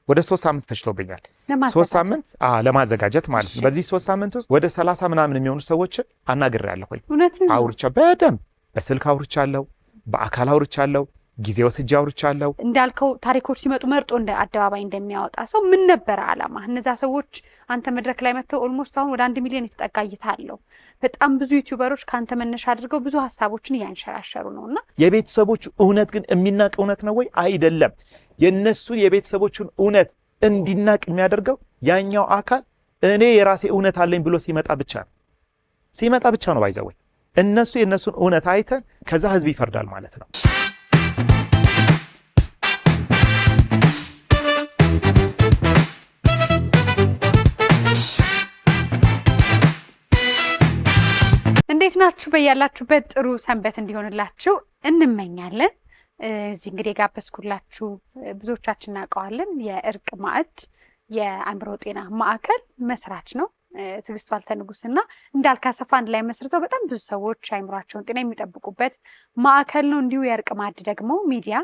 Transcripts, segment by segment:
ወደ 3 ሳምንት ፈጅቶብኛል 3 ሳምንት ለማዘጋጀት ማለት ነው በዚህ 3 ሳምንት ውስጥ ወደ 30 ምናምን የሚሆኑ ሰዎች አናግሬያለሁ አውርቻ በደም በስልክ አውርቻለሁ በአካል አውርቻለሁ ጊዜው ወስጄ አውርቻለሁ እንዳልከው ታሪኮች ሲመጡ መርጦ እንደ አደባባይ እንደሚያወጣ ሰው ምን ነበር አላማ እነዛ ሰዎች አንተ መድረክ ላይ መጥተው ኦልሞስት አሁን ወደ 1 ሚሊዮን ይተጠጋይታለው በጣም ብዙ ዩቲዩበሮች ካንተ መነሻ አድርገው ብዙ ሐሳቦችን ያንሸራሸሩ ነውና የቤተሰቦቹ እውነት ግን የሚናቅ እውነት ነው ወይ አይደለም የነሱ የቤተሰቦቹን እውነት እንዲናቅ የሚያደርገው ያኛው አካል እኔ የራሴ እውነት አለኝ ብሎ ሲመጣ ብቻ ነው ባይዘው እነሱ የነሱን እውነት አይተን ከዛ ህዝብ ይፈርዳል ማለት ነው እንዴት ናችሁ በያላችሁበት ጥሩ ሰንበት እንዲሆንላችሁ እንመኛለን እዚህ እንግዲህ ጋበዝኩላችሁ ብዙዎቻችን እናውቀዋለን የእርቅ ማዕድ የአእምሮ ጤና ማዕከል መስራች ነው ትግስት ዋልተንጉስና እንዳልካሰፋ አንድ ላይ መስርተው በጣም ብዙ ሰዎች አእምሯቸውን ጤና የሚጠብቁበት ማዕከል ነው እንዲሁ የእርቅ ማዕድ ደግሞ ሚዲያ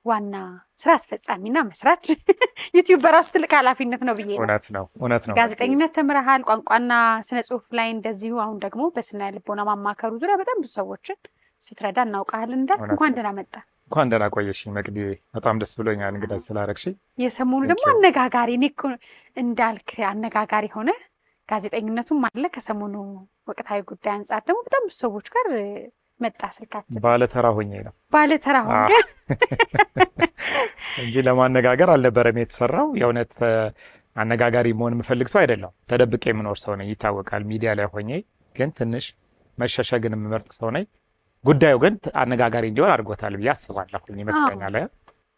ዋና ስራ አስፈጻሚና መስራች ዩቲዩብ በራሱ ትልቅ ኃላፊነት ነው ብዬ ነው ጋዜጠኝነት ተምረሃል ቋንቋና ስነ ጽሁፍ ላይ እንደዚሁ አሁን ደግሞ በስነ ልቦና ማማከሩ ዙሪያ በጣም ብዙ ሰዎችን ስትረዳ እናውቃለን እንዳልክ እንኳን ደህና ቆየሽኝ መቅዲ በጣም ደስ ብሎኛል እንግዲህ ስላረክሽ የሰሞኑ ደግሞ አነጋጋሪ እኮ እንዳልክ አነጋጋሪ ሆነ ጋዜጠኝነቱም አለ ከሰሞኑ ወቅታዊ ጉዳይ አንፃር ደግሞ በጣም ብዙ ሰዎች ጋር መጣ ስልካችን ባለተራ ሆኜ እንጂ ለማነጋገር አልነበረም የተሰራው የእውነት አነጋጋሪ መሆን የምፈልግ ሰው አይደለም ተደብቄ የምኖር ሰው ነኝ ይታወቃል ሚዲያ ላይ ሆኜ ግን ትንሽ መሸሸግን የምመርጥ ሰው ነኝ ጉዳዩ ግን አነጋጋሪ እንዲሆን አድርጎታል ብዬ አስባለሁ ይመስለኛል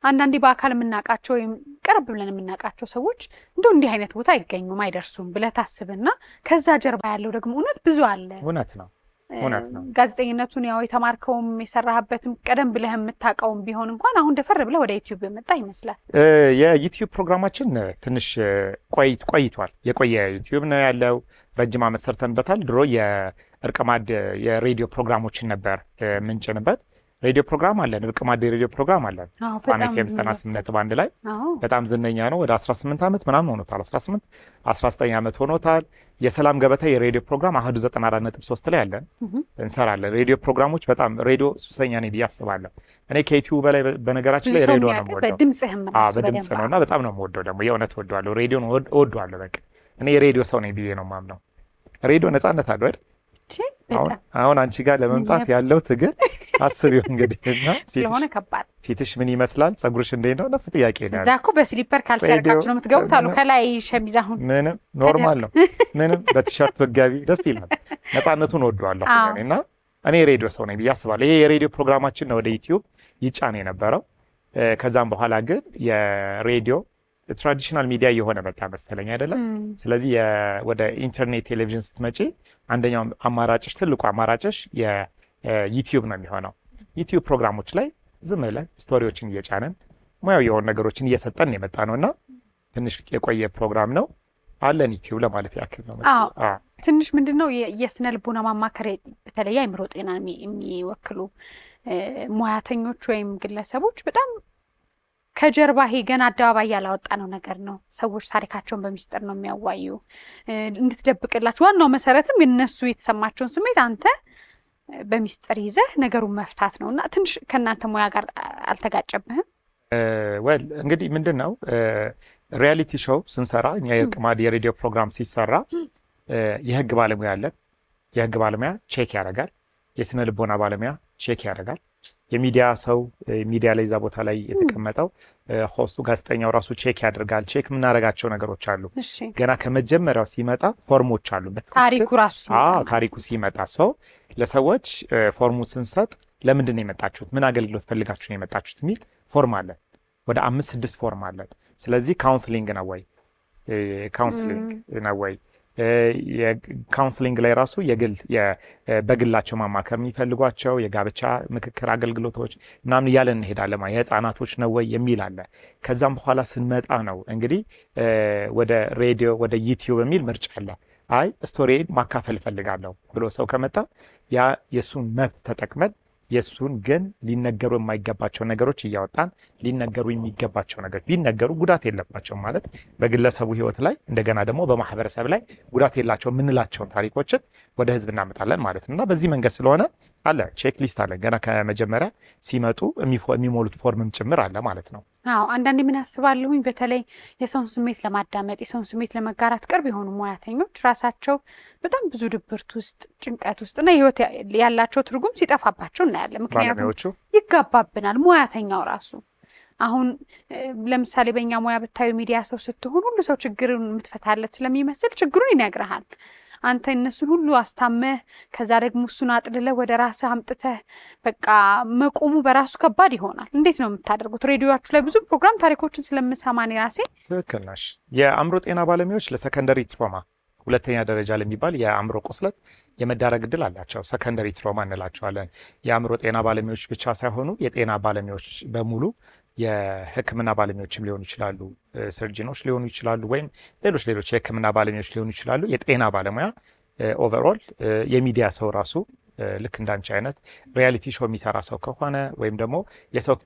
አንዳንዴ በአካል የምናውቃቸው ወይም ቀረብ ብለን የምናውቃቸው ሰዎች እንደው እንዲህ አይነት ቦታ አይገኙም አይደርሱም ብለህ ታስብና ከዛ ጀርባ ያለው ደግሞ እውነት ብዙ አለ እውነት ነው ጋዜጠኝነቱን ያው የተማርከውም የሰራህበትም ቀደም ብለህ የምታውቀውም ቢሆን እንኳን አሁን ደፈር ብለህ ወደ ዩቲዩብ የመጣ ይመስላል የዩቲዩብ ፕሮግራማችን ትንሽ ቆይቷል የቆየ ዩቲዩብ ነው ያለው ረጅም ዓመት ሰርተንበታል ድሮ የእርቅ ማዕድ የሬዲዮ ፕሮግራሞችን ነበር ምንጭንበት ሬዲዮ ፕሮግራም አለን እርቅ ማዕድ የሬዲዮ ፕሮግራም አለን ፋና ኤፍኤም 98.1 ላይ በጣም ዝነኛ ነው ወደ 18 ዓመት ምናምን ሆኖታል 19 ዓመት ሆኖታል የሰላም ገበታ የሬዲዮ ፕሮግራም አህዱ 94.3 ላይ አለን እንሰራለን ሬዲዮ ፕሮግራሞች በጣም ሬዲዮ ሱሰኛ ነኝ ብዬ አስባለሁ እኔ ከዩቲዩብ በላይ በነገራችን ላይ ሬዲዮ ነው የምወደው በድምጽ ነውና በጣም ነው የምወደው ደግሞ የእውነት ወደዋለሁ ሬዲዮ ነው ወደዋለሁ በቃ እኔ የሬዲዮ ሰው ነኝ ብዬ ነው የማምነው ሬዲዮ ነፃነት አለው አይደል አሁን አንቺ ጋር ለመምጣት ያለው ትግል አስቢው እንግዲህና ስለሆነ ከባድ ፊትሽ ምን ይመስላል ጸጉርሽ እንዴት ነው ነፍ ጥያቄ ነው እዛ እኮ በስሊፐር ካልሰርካችሁ ነው የምትገቡት አሉ ከላይ ሸሚዝ አሁን ምንም ኖርማል ነው ምንም በቲሸርት በጋቢ ደስ ይላል ነፃነቱን ወደዋለሁ እና እኔ ሬዲዮ ሰው ነኝ ብዬ አስባለሁ ይሄ የሬዲዮ ፕሮግራማችን ነው ወደ ዩቲዩብ ይጫን የነበረው ከዛም በኋላ ግን የሬዲዮ ትራዲሽናል ሚዲያ የሆነ መጣ መሰለኝ አይደለም ስለዚህ ወደ ኢንተርኔት ቴሌቪዥን ስትመጪ አንደኛው አማራጭሽ ትልቁ አማራጭሽ የዩቲዩብ ነው የሚሆነው ዩቲዩብ ፕሮግራሞች ላይ ዝም ብለን ስቶሪዎችን እየጫነን ሙያው የሆኑ ነገሮችን እየሰጠን የመጣ ነውና ትንሽ የቆየ ፕሮግራም ነው አለን ዩቲዩብ ለማለት ያክል ነው ትንሽ ምንድነው የስነ ልቦና ማማከር በተለይ አእምሮ ጤና የሚወክሉ ሙያተኞች ወይም ግለሰቦች በጣም ከጀርባ ይሄ ገና አደባባይ ያላወጣ ነው ነገር ነው ሰዎች ታሪካቸውን በሚስጥር ነው የሚያዋዩ እንድትደብቅላችሁ ዋናው መሰረትም የነሱ የተሰማቸውን ስሜት አንተ በሚስጥር ይዘህ ነገሩን መፍታት ነውና ትንሽ ከናንተ ሙያ ጋር አልተጋጨብህም ወል እንግዲህ ምንድነው ሪያሊቲ ሾው ስንሰራ እኛ የእርቅ ማዕድ የሬዲዮ ፕሮግራም ሲሰራ የህግ ባለሙያ አለ የህግ ባለሙያ ቼክ ያደርጋል የስነ ልቦና ባለሙያ ቼክ ያደርጋል የሚዲያ ሰው ሚዲያ ላይ ዛ ቦታ ላይ የተቀመጠው ሆስቱ ጋዜጠኛው ራሱ ቼክ ያደርጋል ቼክ ምናረጋቸው ነገሮች አሉ ገና ከመጀመሪያው ሲመጣ ፎርሞች አሉ ታሪኩ ሲመጣ ሰው ለሰዎች ፎርሙ ስንሰጥ ለምንድን ነው የመጣችሁት ምን አገልግሎት ፈልጋችሁ ነው የመጣችሁት ሚል ፎርም አለ ወደ 5-6 ፎርም አለ ስለዚህ ካውንስሊንግ ነው ወይ ካውንስሊንግ ነው ወይ የካውንስሊንግ ላይ ራሱ የግል በግላቸው ማማከር የሚፈልጓቸው የጋብቻ ምክክር አገልግሎቶች ምናምን እያለን እንሄዳለን የህፃናቶች ነው ወይ የሚል አለ ከዛም በኋላ ስንመጣ ነው እንግዲህ ወደ ሬዲዮ ወደ ዩቲዩብ የሚል ምርጫ አለ አይ ስቶሪን ማካፈል ፈልጋለሁ ብሎ ሰው ከመጣ ያ የሱን መብት ተጠቅመን የሱን ግን ሊነገሩ የማይገባቸው ነገሮች እያወጣን ሊነገሩ የሚገባቸው ነገር ቢነገሩ ጉዳት የለባቸውም ማለት በግለሰቡ ህይወት ላይ እንደገና ደግሞ በማህበረሰብ ላይ ጉዳት የላቸው የምንላቸውን ታሪኮችን ወደ ህዝብ እናመጣለን ማለት ነው። እና በዚህ መንገድ ስለሆነ አለ ቼክ ሊስት አለ ገና ከመጀመሪያ ሲመጡ የሚሞሉት ፎርምም ጭምር አለ ማለት ነው። አዎ አንዳንዴ ምን አስባለሁኝ በተለይ የሰውን ስሜት ለማዳመጥ የሰውን ስሜት ለመጋራት ቅርብ የሆኑ ሙያተኞች ራሳቸው በጣም ብዙ ድብርት ውስጥ ጭንቀት ውስጥ እና ህይወት ያላቸው ትርጉም ሲጠፋባቸው እናያለን። ምክንያቱም ይጋባብናል ሙያተኛው ራሱ። አሁን ለምሳሌ በእኛ ሙያ ብታዩ ሚዲያ ሰው ስትሆን ሁሉ ሰው ችግሩን የምትፈታለት ስለሚመስል ችግሩን ይነግርሃል። አንተ እነሱን ሁሉ አስታመህ ከዛ ደግሞ እሱን አጥልለህ ወደ ራስህ አምጥተህ በቃ መቆሙ በራሱ ከባድ ይሆናል። እንዴት ነው የምታደርጉት? ሬዲዮአችሁ ላይ ብዙ ፕሮግራም ታሪኮችን ስለምሰማን ራሴ ትክክል ነሽ። የአእምሮ ጤና ባለሙያዎች ለሰከንደሪ ትሮማ ሁለተኛ ደረጃ ለሚባል የአእምሮ ቁስለት የመዳረግ እድል አላቸው። ሰከንደሪ ትሮማ እንላቸዋለን። የአእምሮ ጤና ባለሙያዎች ብቻ ሳይሆኑ የጤና ባለሙያዎች በሙሉ የሕክምና ባለሙያዎችም ሊሆኑ ይችላሉ፣ ሰርጂኖች ሊሆኑ ይችላሉ፣ ወይም ሌሎች የሕክምና ባለሙያዎች ሊሆኑ ይችላሉ። የጤና ባለሙያ ኦቨርኦል የሚዲያ ሰው ራሱ ልክ እንዳንቺ አይነት ሪያሊቲ ሾው የሚሰራ ሰው ከሆነ ወይም ደግሞ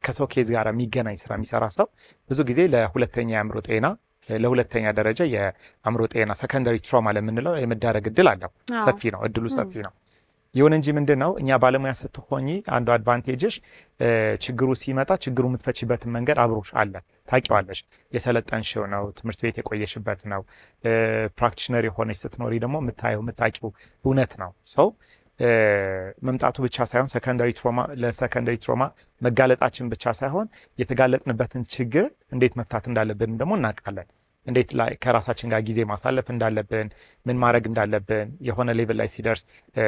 ከሰው ኬዝ ጋር የሚገናኝ ስራ የሚሰራ ሰው ብዙ ጊዜ ለሁለተኛ የአእምሮ ጤና ለሁለተኛ ደረጃ የአእምሮ ጤና ሰከንደሪ ትራውማ ለምንለው የመዳረግ እድል አለው። ሰፊ ነው፣ እድሉ ሰፊ ነው። ይሁን እንጂ ምንድነው እኛ ባለሙያ ስትሆኚ አንዱ አድቫንቴጅሽ ችግሩ ሲመጣ ችግሩ የምትፈቺበትን መንገድ አብሮሽ አለ፣ ታውቂዋለሽ። የሰለጠንሽው ነው፣ ትምህርት ቤት የቆየሽበት ነው። ፕራክቲሽነር የሆነች ስትኖሪ ደግሞ የምታውቂው እውነት ነው። ሰው መምጣቱ ብቻ ሳይሆን ለሰከንደሪ ትራውማ መጋለጣችን ብቻ ሳይሆን የተጋለጥንበትን ችግር እንዴት መፍታት እንዳለብን ደግሞ እናውቃለን። እንዴት ላይ ከራሳችን ጋር ጊዜ ማሳለፍ እንዳለብን፣ ምን ማድረግ እንዳለብን፣ የሆነ ሌቭል ላይ ሲደርስ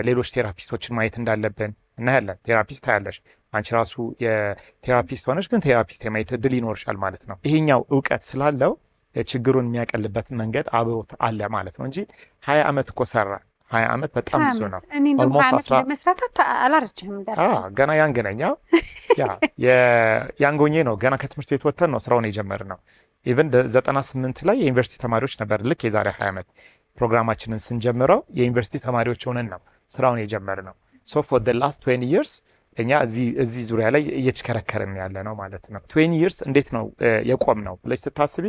ሌሎች ቴራፒስቶችን ማየት እንዳለብን እናያለን። ቴራፒስት ታያለሽ። አንቺ ራሱ የቴራፒስት ሆነሽ ግን ቴራፒስት የማየት እድል ይኖርሻል ማለት ነው። ይሄኛው እውቀት ስላለው ችግሩን የሚያቀልበትን መንገድ አብሮት አለ ማለት ነው እንጂ 20 ዓመት እኮ ሰራ 20 ዓመት በጣም ብዙ ነው። መስራት አላረችም ገና ያንገነኛ ያንጎኜ ነው። ገና ከትምህርት ቤት ወጥተን ነው ስራውን የጀመርነው። ኢቨን 98 ላይ የዩኒቨርሲቲ ተማሪዎች ነበር። ልክ የዛሬ 20 ዓመት ፕሮግራማችንን ስንጀምረው የዩኒቨርሲቲ ተማሪዎች ሆነን ነው ስራውን የጀመርነው። ሶ ፎር the last 20 years እኛ እዚህ ዙሪያ ላይ እየተከረከርን ያለ ነው ማለት ነው። 20 years እንዴት ነው የቆም ነው ብለሽ ስታስቢ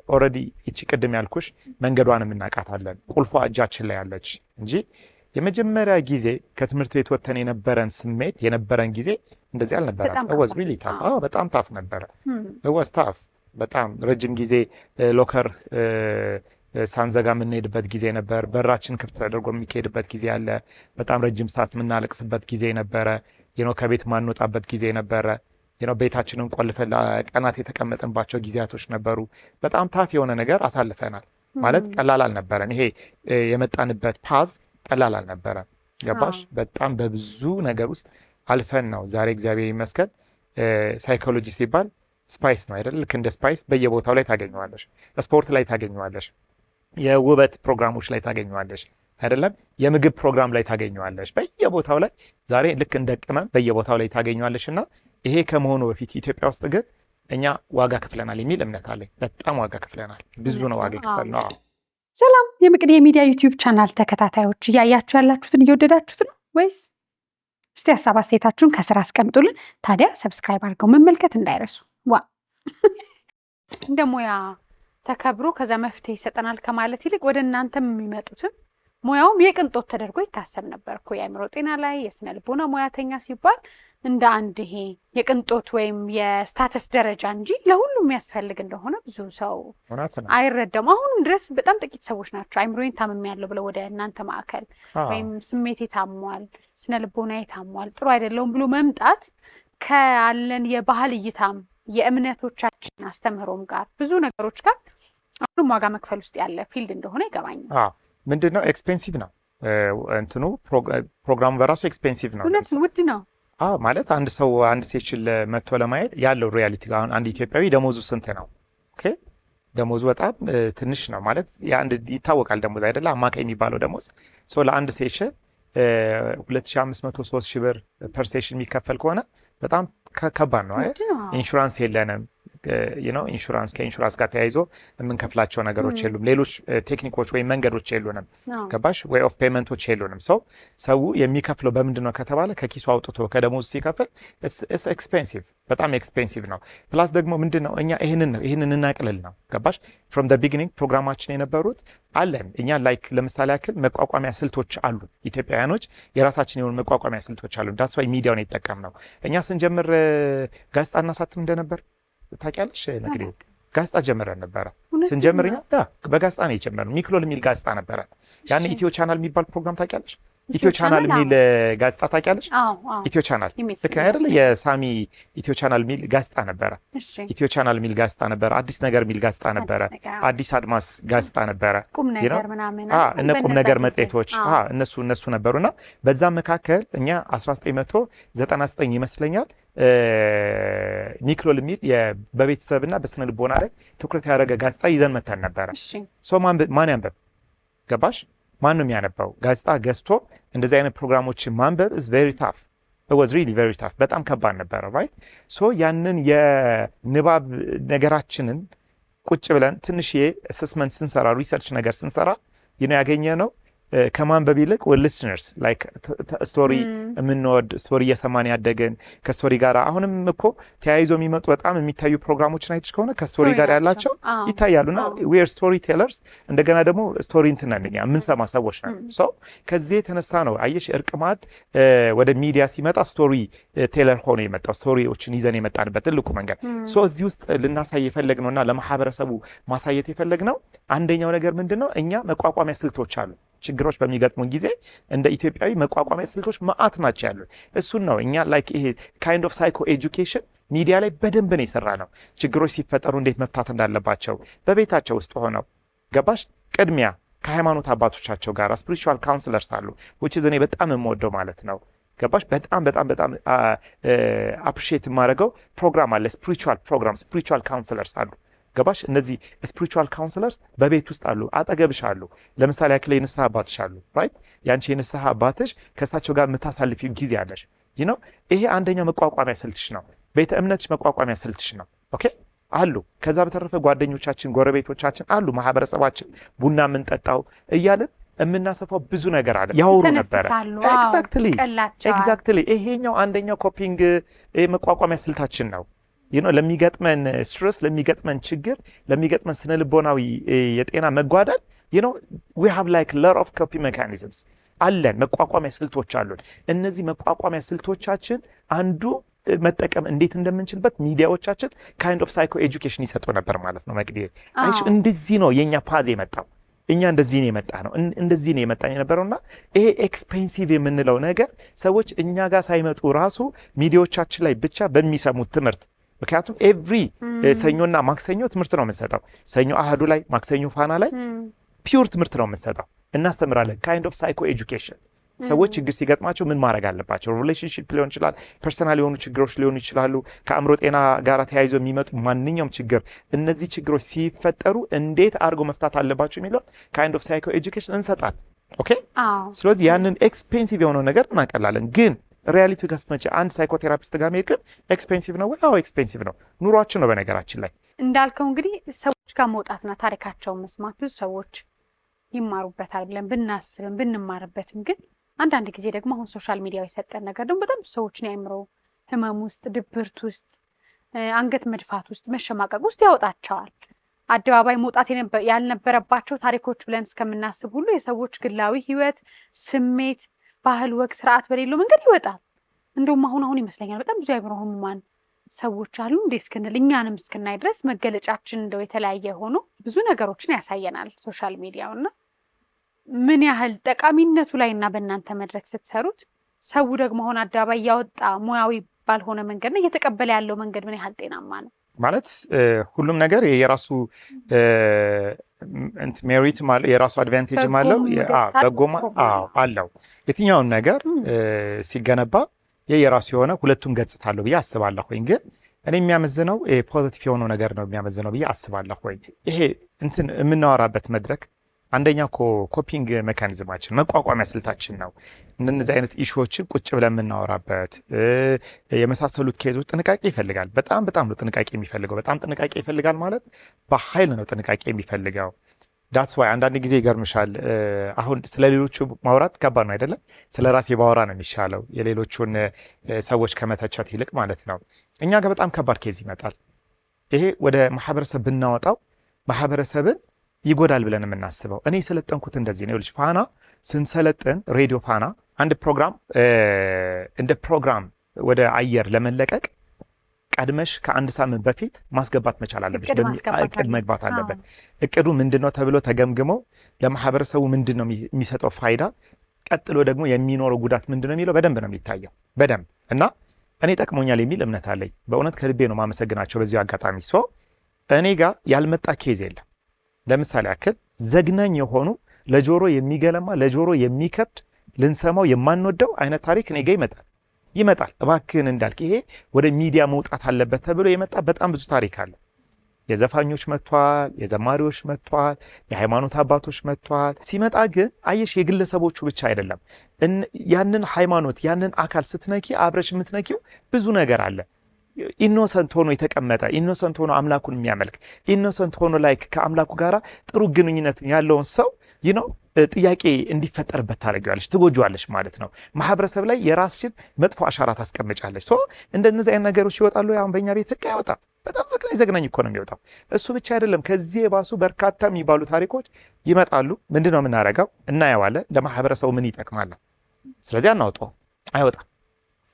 ኦልሬዲ እቺ ቅድም ያልኩሽ መንገዷን እናውቃታለን። ቁልፏ እጃችን ላይ ያለች እንጂ የመጀመሪያ ጊዜ ከትምህርት ቤት ወጥተን የነበረን ስሜት የነበረን ጊዜ እንደዚህ አልነበረም። it was really tough። በጣም ታፍ ነበረ። it was tough። በጣም ረጅም ጊዜ ሎከር ሳንዘጋ የምንሄድበት ጊዜ ነበር። በራችን ክፍት ተደርጎ የሚካሄድበት ጊዜ አለ። በጣም ረጅም ሰዓት የምናለቅስበት ጊዜ ነበረ። ከቤት ማንወጣበት ጊዜ ነበረ። ቤታችንን ቆልፈን ቀናት የተቀመጥንባቸው ጊዜያቶች ነበሩ። በጣም ታፍ የሆነ ነገር አሳልፈናል። ማለት ቀላል አልነበረን። ይሄ የመጣንበት ፓዝ ቀላል አልነበረም። ገባሽ? በጣም በብዙ ነገር ውስጥ አልፈን ነው ዛሬ እግዚአብሔር ይመስገን ሳይኮሎጂ ሲባል ስፓይስ ነው አይደል? ልክ እንደ ስፓይስ በየቦታው ላይ ታገኘዋለሽ። ስፖርት ላይ ታገኘዋለሽ፣ የውበት ፕሮግራሞች ላይ ታገኘዋለሽ አይደለም? የምግብ ፕሮግራም ላይ ታገኘዋለሽ። በየቦታው ላይ ዛሬ ልክ እንደ ቅመም በየቦታው ላይ ታገኘዋለሽ። እና ይሄ ከመሆኑ በፊት ኢትዮጵያ ውስጥ ግን እኛ ዋጋ ከፍለናል የሚል እምነት አለኝ። በጣም ዋጋ ከፍለናል። ብዙ ነው ዋጋ ከፍለናል። ሰላም የመቅዲ የሚዲያ ዩቲዩብ ቻናል ተከታታዮች፣ እያያችሁ ያላችሁትን እየወደዳችሁት ነው ወይስ? እስቲ ሀሳብ አስተያየታችሁን ከስራ አስቀምጡልን። ታዲያ ሰብስክራይብ አድርገው መመልከት እንዳይረሱ። እንደ ሙያ ተከብሮ ከዛ መፍትሄ ይሰጠናል ከማለት ይልቅ ወደ እናንተም የሚመጡትን ሙያውም የቅንጦት ተደርጎ ይታሰብ ነበር እኮ። የአእምሮ ጤና ላይ የስነ ልቦና ሙያተኛ ሲባል እንደ አንድ ይሄ የቅንጦት ወይም የስታተስ ደረጃ እንጂ ለሁሉም የሚያስፈልግ እንደሆነ ብዙ ሰው አይረዳም። አሁንም ድረስ በጣም ጥቂት ሰዎች ናቸው አእምሮዬን ታምሜያለሁ ብለው ወደ እናንተ ማዕከል ወይም ስሜቴ ታሟል፣ ስነ ልቦናዬ ታሟል፣ ጥሩ አይደለሁም ብሎ መምጣት ካለን የባህል እይታም የእምነቶቻችን አስተምህሮም ጋር ብዙ ነገሮች ጋር አሁንም ዋጋ መክፈል ውስጥ ያለ ፊልድ እንደሆነ ይገባኛል። ምንድነው ኤክስፔንሲቭ ነው እንትኑ ፕሮግራሙ በራሱ ኤክስፔንሲቭ ነው። እውነት ውድ ነው። ማለት አንድ ሰው አንድ ሴሽን መጥቶ ለማየት ያለው ሪያሊቲ ጋር አሁን አንድ ኢትዮጵያዊ ደሞዙ ስንት ነው? ኦኬ ደሞዙ በጣም ትንሽ ነው ማለት የአንድ ይታወቃል ደሞዝ አይደለ? አማካይ የሚባለው ደሞዝ ለአንድ ሴሽን 2500 3000 ብር ፐር ሴሽን የሚከፈል ከሆነ በጣም ከባድ ነው። ኢንሹራንስ የለንም። ኢንሹራንስ ከኢንሹራንስ ጋር ተያይዞ የምንከፍላቸው ነገሮች የሉም። ሌሎች ቴክኒኮች ወይም መንገዶች የሉንም። ገባሽ? ወይ ኦፍ ፔመንቶች የሉንም። ሰው የሚከፍለው በምንድን ነው ከተባለ ከኪሱ አውጥቶ ከደሞዝ ሲከፍል ኤክስፔንሲቭ፣ በጣም ኤክስፔንሲቭ ነው። ፕላስ ደግሞ ምንድን ነው እኛ ይህንን እናቅልል ነው። ገባሽ? ፍሮም ደ ቢጊኒንግ ፕሮግራማችን የነበሩት አለን እኛ ላይክ ለምሳሌ ያክል መቋቋሚያ ስልቶች አሉ። ኢትዮጵያውያኖች የራሳችን የሆኑ መቋቋሚያ ስልቶች አሉ። ዳስ ዋይ ሚዲያውን ይጠቀም ነው። እኛ ስንጀምር ጋዜጣ እናሳትም እንደነበር ታውቂያለሽ መቅዲ? ጋዜጣ ጀምረን ነበረ። ስንጀምር እኛ በጋዜጣ ነው የጀመርነው። ሚክሎል የሚል ጋዜጣ ነበረ። ያን ኢትዮ ቻናል የሚባል ፕሮግራም ታውቂያለሽ? ኢትዮ ቻናል የሚል ጋዜጣ ታውቂያለሽ? ኢትዮ ቻናል ልክ አይደለ? የሳሚ ኢትዮ ቻናል የሚል ጋዜጣ ነበረ። ኢትዮ ቻናል የሚል ጋዜጣ ነበረ። አዲስ ነገር የሚል ጋዜጣ ነበረ። አዲስ አድማስ ጋዜጣ ነበረ። እነ ቁም ነገር መጽሔቶች እነሱ ነበሩና በዛ መካከል እኛ 1999 ይመስለኛል ኒክሎል የሚል በቤተሰብና በስነ ልቦና ላይ ትኩረት ያደረገ ጋዜጣ ይዘን መተን ነበረ። ማን ያንበብ? ገባሽ? ማን ነው የሚያነባው? ጋዜጣ ገዝቶ እንደዚህ አይነት ፕሮግራሞችን ማንበብ is very tough. It was really very tough. በጣም ከባድ ነበረ right? ያንን የንባብ ነገራችንን ቁጭ ብለን ትንሽዬ አሰስመንት ስንሰራ ሪሰርች ነገር ስንሰራ ያገኘ ነው ከማንበብ ይልቅ listeners like ስቶሪ የምንወድ ስቶሪ እየሰማን ያደገን ከስቶሪ ጋር አሁንም እኮ ተያይዞ የሚመጡ በጣም የሚታዩ ፕሮግራሞችን አይተሽ ከሆነ ከስቶሪ ጋር ያላቸው ይታያሉና we are storytellers እንደገና ደግሞ ስቶሪ እንትናኛ የምንሰማ ሰዎች ነን። ከዚህ የተነሳ ነው አየሽ እርቅ ማዕድ ወደ ሚዲያ ሲመጣ ስቶሪ ቴለር ሆኖ የመጣው ስቶሪዎችን ይዘን የመጣንበት ትልቁ መንገድ እዚህ ውስጥ ልናሳይ የፈለግነውና ለማህበረሰቡ ማሳየት የፈለግነው አንደኛው ነገር ምንድነው እኛ መቋቋሚያ ስልቶች አሉ። ችግሮች በሚገጥሙን ጊዜ እንደ ኢትዮጵያዊ መቋቋሚያ ስልቶች ማአት ናቸው ያሉት። እሱን ነው እኛ ላይክ ይሄ ካይንድ ኦፍ ሳይኮ ኤጁኬሽን ሚዲያ ላይ በደንብ ነው የሰራ ነው። ችግሮች ሲፈጠሩ እንዴት መፍታት እንዳለባቸው በቤታቸው ውስጥ ሆነው ገባሽ? ቅድሚያ ከሃይማኖት አባቶቻቸው ጋር ስፒሪቹዋል ካውንስለርስ አሉ which is እኔ በጣም የምወደው ማለት ነው። ገባሽ? በጣም አፕሪሺየት የማደርገው ፕሮግራም አለ። ስፒሪቹዋል ፕሮግራም ስፒሪቹዋል ካውንስለርስ አሉ። ገባሽ? እነዚህ ስፒሪቹዋል ካውንስለርስ በቤት ውስጥ አሉ፣ አጠገብሽ አሉ። ለምሳሌ ያክል የንስሐ አባትሽ አሉ ራይት? ያንቺ የንስሐ አባትሽ ከእሳቸው ጋር የምታሳልፊው ጊዜ አለሽ። ይሄ አንደኛው መቋቋሚያ ስልትሽ ነው። ቤተ እምነትሽ መቋቋሚያ ስልትሽ ነው። ኦኬ አሉ። ከዛ በተረፈ ጓደኞቻችን፣ ጎረቤቶቻችን አሉ፣ ማህበረሰባችን ቡና የምንጠጣው እያልን የምናሰፋው ብዙ ነገር አለ። ያወሩ ነበረ። ኤግዛክትሊ ይሄኛው አንደኛው ኮፒንግ መቋቋሚያ ስልታችን ነው። ለሚገጥመን ስትረስ፣ ለሚገጥመን ችግር፣ ለሚገጥመን ስነ ልቦናዊ የጤና መጓደል we have like lot of coping mechanisms አለን። መቋቋሚያ ስልቶች አሉን። እነዚህ መቋቋሚያ ስልቶቻችን አንዱ መጠቀም እንዴት እንደምንችልበት ሚዲያዎቻችን ካይንድ ኦፍ ሳይኮ ኤጁኬሽን ይሰጡ ነበር ማለት ነው። መቅዲ እንደዚህ ነው የኛ ፓዝ የመጣው። እኛ እንደዚህ ነው የመጣ ነው እንደዚህ ነው የመጣ የነበረውና ይሄ ኤክስፔንሲቭ የምንለው ነገር ሰዎች እኛ ጋር ሳይመጡ ራሱ ሚዲያዎቻችን ላይ ብቻ በሚሰሙት ትምህርት ምክንያቱም ኤቭሪ ሰኞና ማክሰኞ ትምህርት ነው የምንሰጠው። ሰኞ አህዱ ላይ፣ ማክሰኞ ፋና ላይ ፒውር ትምህርት ነው የምንሰጠው። እናስተምራለን ካይንድ ኦፍ ሳይኮ ኤጁኬሽን። ሰዎች ችግር ሲገጥማቸው ምን ማድረግ አለባቸው? ሪሌሽንሺፕ ሊሆን ይችላል፣ ፐርሰናል የሆኑ ችግሮች ሊሆኑ ይችላሉ፣ ከአእምሮ ጤና ጋር ተያይዞ የሚመጡ ማንኛውም ችግር። እነዚህ ችግሮች ሲፈጠሩ እንዴት አድርገው መፍታት አለባቸው የሚለው ካይንድ ኦፍ ሳይኮ ኤጁኬሽን እንሰጣለን። ኦኬ። ስለዚህ ያንን ኤክስፔንሲቭ የሆነው ነገር እናቀላለን። ግን ሪያሊቲ ከስመቼ አንድ ሳይኮቴራፒስት ጋር መሄድ ግን ኤክስፔንሲቭ ነው ወይ? አዎ ኤክስፔንሲቭ ነው። ኑሯችን ነው በነገራችን ላይ እንዳልከው እንግዲህ ሰዎች ጋር መውጣትና ታሪካቸውን መስማት ብዙ ሰዎች ይማሩበታል ብለን ብናስብም ብንማርበትም ግን አንዳንድ ጊዜ ደግሞ አሁን ሶሻል ሚዲያው የሰጠን ነገር ደግሞ በጣም ሰዎችን ያምሮ ህመም ውስጥ፣ ድብርት ውስጥ፣ አንገት መድፋት ውስጥ፣ መሸማቀቅ ውስጥ ያወጣቸዋል። አደባባይ መውጣት ያልነበረባቸው ታሪኮች ብለን እስከምናስብ ሁሉ የሰዎች ግላዊ ህይወት፣ ስሜት፣ ባህል፣ ወግ፣ ስርዓት በሌለው መንገድ ይወጣል። እንደውም አሁን ይመስለኛል በጣም ብዙ ያምሮ ህሙማን ሰዎች አሉ እንዴ እስክንል እኛንም እስክናይ ድረስ መገለጫችን እንደው የተለያየ ሆኖ ብዙ ነገሮችን ያሳየናል ሶሻል ሚዲያውና ምን ያህል ጠቃሚነቱ ላይና በእናንተ መድረክ ስትሰሩት ሰው ደግሞ አሁን አደባባይ ያወጣ ሙያዊ ባልሆነ መንገድ ነው እየተቀበለ ያለው መንገድ ምን ያህል ጤናማ ነው ማለት ሁሉም ነገር የራሱ ሜሪት ማለት የራሱ አድቫንቴጅ ማለት በጎማ አለው። የትኛውን ነገር ሲገነባ የራሱ የሆነ ሁለቱም ገጽታ አለው ብዬ አስባለሁ። ግን እኔ የሚያመዝነው ፖዚቲቭ የሆነው ነገር ነው የሚያመዝነው ብዬ አስባለሁ። ይሄ የምናወራበት መድረክ አንደኛው ኮፒንግ ሜካኒዝማችን መቋቋሚያ ስልታችን ነው። እነዚህ አይነት ኢሹዎችን ቁጭ ብለን የምናወራበት የመሳሰሉት ኬዞች ጥንቃቄ ይፈልጋል። በጣም ነው ጥንቃቄ የሚፈልገው። በጣም ጥንቃቄ ይፈልጋል ማለት በኃይል ነው ጥንቃቄ የሚፈልገው። ዳትስ ዋይ አንዳንድ ጊዜ ይገርምሻል፣ አሁን ስለ ሌሎቹ ማውራት ከባድ ነው አይደለም? ስለ ራሴ ባወራ ነው የሚሻለው የሌሎቹን ሰዎች ከመተቸት ይልቅ ማለት ነው። እኛ ጋር በጣም ከባድ ኬዝ ይመጣል። ይሄ ወደ ማህበረሰብ ብናወጣው ማህበረሰብን ይጎዳል ብለን የምናስበው። እኔ የሰለጠንኩት እንደዚህ ነው። ልጅ ፋና ስንሰለጥን ሬዲዮ ፋና አንድ ፕሮግራም እንደ ፕሮግራም ወደ አየር ለመለቀቅ ቀድመሽ ከአንድ ሳምንት በፊት ማስገባት መቻል አለብሽ። እቅድ መግባት አለበት። እቅዱ ምንድነው ተብሎ ተገምግመው ለማህበረሰቡ ምንድነው የሚሰጠው ፋይዳ፣ ቀጥሎ ደግሞ የሚኖረው ጉዳት ምንድነው የሚለው በደንብ ነው የሚታየው። በደንብ እና እኔ ጠቅሞኛል የሚል እምነት አለኝ። በእውነት ከልቤ ነው ማመሰግናቸው በዚሁ አጋጣሚ። እኔ ጋር ያልመጣ ኬዝ የለም። ለምሳሌ ያክል ዘግናኝ የሆኑ ለጆሮ የሚገለማ ለጆሮ የሚከብድ ልንሰማው የማንወደው አይነት ታሪክ እኔ ጋር ይመጣል። እባክህን እንዳልክ ይሄ ወደ ሚዲያ መውጣት አለበት ተብሎ የመጣ በጣም ብዙ ታሪክ አለ። የዘፋኞች መጥቷል፣ የዘማሪዎች መጥቷል፣ የሃይማኖት አባቶች መጥቷል። ሲመጣ ግን አየሽ የግለሰቦቹ ብቻ አይደለም። ያንን ሃይማኖት ያንን አካል ስትነኪ አብረሽ የምትነኪው ብዙ ነገር አለ። ኢኖሰንት ሆኖ የተቀመጠ ኢኖሰንት ሆኖ አምላኩን የሚያመልክ ኢኖሰንት ሆኖ ላይክ ከአምላኩ ጋር ጥሩ ግንኙነት ያለውን ሰው ጥያቄ እንዲፈጠርበት ታደርጊዋለሽ፣ ትጎጂዋለሽ ማለት ነው። ማህበረሰብ ላይ የራስሽን መጥፎ አሻራ ታስቀምጫለሽ። እንደነዚህ አይነት ነገሮች ይወጣሉ። አሁን በእኛ ቤት ህግ አይወጣም። በጣም ዘግናኝ እኮ ነው የሚወጣው። እሱ ብቻ አይደለም፣ ከዚህ የባሱ በርካታ የሚባሉ ታሪኮች ይመጣሉ። ምንድነው የምናደርገው? እናየዋለን። ለማህበረሰቡ ምን ይጠቅማል? ስለዚህ አናውጣው፣ አይወጣም።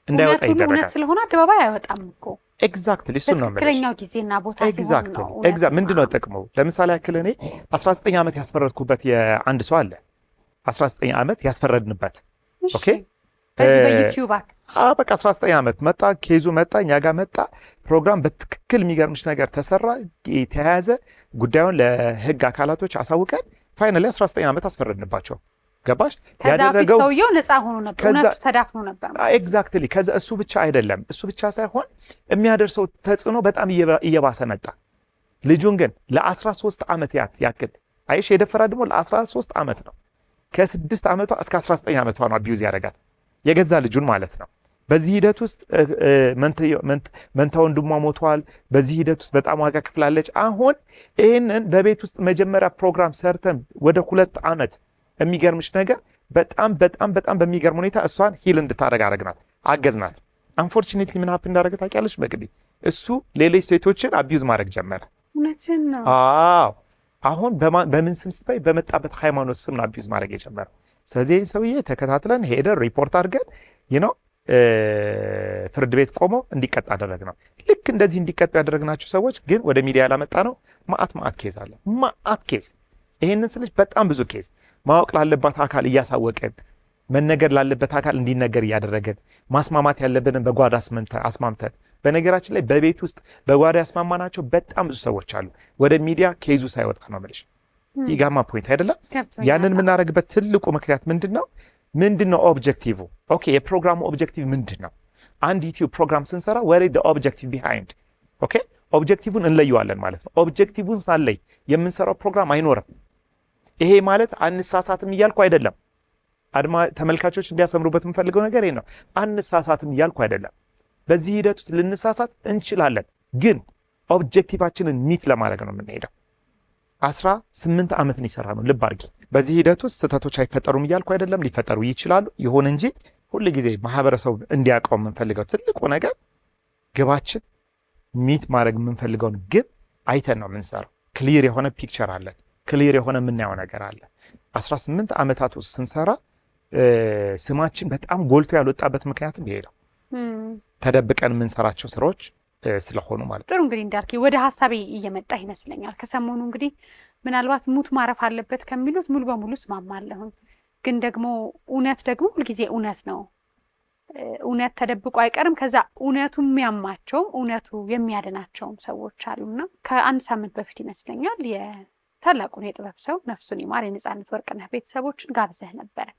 እንዳይወጣ ይደረጋል። እውነት ስለሆነ አደባባይ አይወጣም እኮ። ኤግዛክትሊ እሱ ነው ትክክለኛው ጊዜና ቦታ ሲሆን ነው። ምንድነው ጥቅሙ? ለምሳሌ ያክል እኔ 19 ዓመት ያስፈረድኩበት የአንድ ሰው አለ። 19 ዓመት ያስፈረድንበት። ኦኬ በዚህ በዩቲዩብ በቃ 19 ዓመት መጣ፣ ኬዙ መጣ፣ እኛ ጋር መጣ። ፕሮግራም በትክክል የሚገርምሽ ነገር ተሰራ፣ የተያያዘ ጉዳዩን ለህግ አካላቶች አሳውቀን ፋይናሊ 19 ዓመት አስፈረድንባቸው። ገባሽ? ያደረገው ሰውየው ነፃ ሆኖ ነበር፣ እውነቱ ተዳፍኖ ነበር። ኤግዛክትሊ። ከዛ እሱ ብቻ አይደለም፣ እሱ ብቻ ሳይሆን የሚያደርሰው ተጽዕኖ በጣም እየባሰ መጣ። ልጁን ግን ለ13 ዓመት ያክል አይሽ የደፈራ ደግሞ ለ13 ዓመት ነው። ከ6 ዓመቷ እስከ 19 ዓመቷ ነው አቢዩዝ ያደረጋት፣ የገዛ ልጁን ማለት ነው። በዚህ ሂደት ውስጥ መንታ ወንድሟ ሞቷል። በዚህ ሂደት ውስጥ በጣም ዋጋ ክፍላለች። አሁን ይህንን በቤት ውስጥ መጀመሪያ ፕሮግራም ሰርተን ወደ 2 ዓመት የሚገርምሽ ነገር በጣም በሚገርም ሁኔታ እሷን ሂል እንድታረግ አረግናት፣ አገዝናት። አንፎርቹኔትሊ ምን ሀፕ እንዳደረገ ታውቂያለሽ መቅዲ? እሱ ሌሎች ሴቶችን አቢዩዝ ማድረግ ጀመረ። እውነትን ነው። አዎ አሁን በምን ስም ስትባይ በመጣበት ሃይማኖት ስም ነው አቢዩዝ ማድረግ የጀመረው። ስለዚህ ሰውዬ ተከታትለን ሄደን ሪፖርት አድርገን ፍርድ ቤት ቆሞ እንዲቀጣ አደረግ ነው። ልክ እንደዚህ እንዲቀጡ ያደረግናቸው ሰዎች ግን ወደ ሚዲያ ላመጣ ነው ማአት ኬዝ አለ። ማአት ኬዝ። ይሄንን ስልሽ በጣም ብዙ ኬዝ ማወቅ ላለባት አካል እያሳወቅን መነገር ላለበት አካል እንዲነገር እያደረግን ማስማማት ያለብንን በጓዳ አስማምተን። በነገራችን ላይ በቤት ውስጥ በጓዳ ያስማማናቸው በጣም ብዙ ሰዎች አሉ። ወደ ሚዲያ ኬዙ ሳይወጣ ነው የምልሽ። ይጋማ ፖይንት አይደለም? ያንን የምናደርግበት ትልቁ ምክንያት ምንድነው ኦብጀክቲቭ? ኦኬ የፕሮግራሙ ኦብጀክቲቭ ምንድነው? አንድ ዩቲዩብ ፕሮግራም ስንሰራ ወሬ ኦብጀክቲቭ ቢሃይንድ ኦኬ ኦብጀክቲቭን እንለየዋለን ማለት ነው። ኦብጀክቲቭን ሳንለይ የምንሰራው ፕሮግራም አይኖርም። ይሄ ማለት አንሳሳትም እያልኩ አይደለም። ተመልካቾች እንዲያሰምሩበት የምፈልገው ነገር ይሄ ነው። አንሳሳትም እያልኩ አይደለም። በዚህ ሂደት ውስጥ ልንሳሳት እንችላለን፣ ግን ኦብጀክቲቫችንን ሚት ለማድረግ ነው የምንሄደው። 18 ዓመትን ይሰራ ነው። ልብ አድርጊ። በዚህ ሂደት ውስጥ ስህተቶች አይፈጠሩም እያልኩ አይደለም፣ ሊፈጠሩ ይችላሉ። ይሁን እንጂ ሁል ጊዜ ማህበረሰቡ እንዲያውቀው የምንፈልገው ትልቁ ነገር ግባችን ሚት ማድረግ የምንፈልገውን ግብ አይተን ነው የምንሰራው። ክሊር የሆነ ፒክቸር አለን፣ ክሊር የሆነ የምናየው ነገር አለ። 18 ዓመታት ውስጥ ስንሰራ ስማችን በጣም ጎልቶ ያልወጣበት ምክንያትም ይሄ ነው። ተደብቀን የምንሰራቸው ስራዎች ስለሆኑ ማለት ነው። ጥሩ እንግዲህ እንዳልክ ወደ ሀሳቤ እየመጣ ይመስለኛል። ከሰሞኑ እንግዲህ ምናልባት ሙት ማረፍ አለበት ከሚሉት ሙሉ በሙሉ እስማማለሁ። ግን ደግሞ እውነት ደግሞ ሁልጊዜ እውነት ነው። እውነት ተደብቆ አይቀርም። ከዛ እውነቱ የሚያማቸው እውነቱ የሚያድናቸውም ሰዎች አሉና ከአንድ ሳምንት በፊት ይመስለኛል የታላቁን የጥበብ ሰው ነፍሱን ይማር የነፃነት ወርቅነህ ቤተሰቦችን ጋብዘህ ነበረ።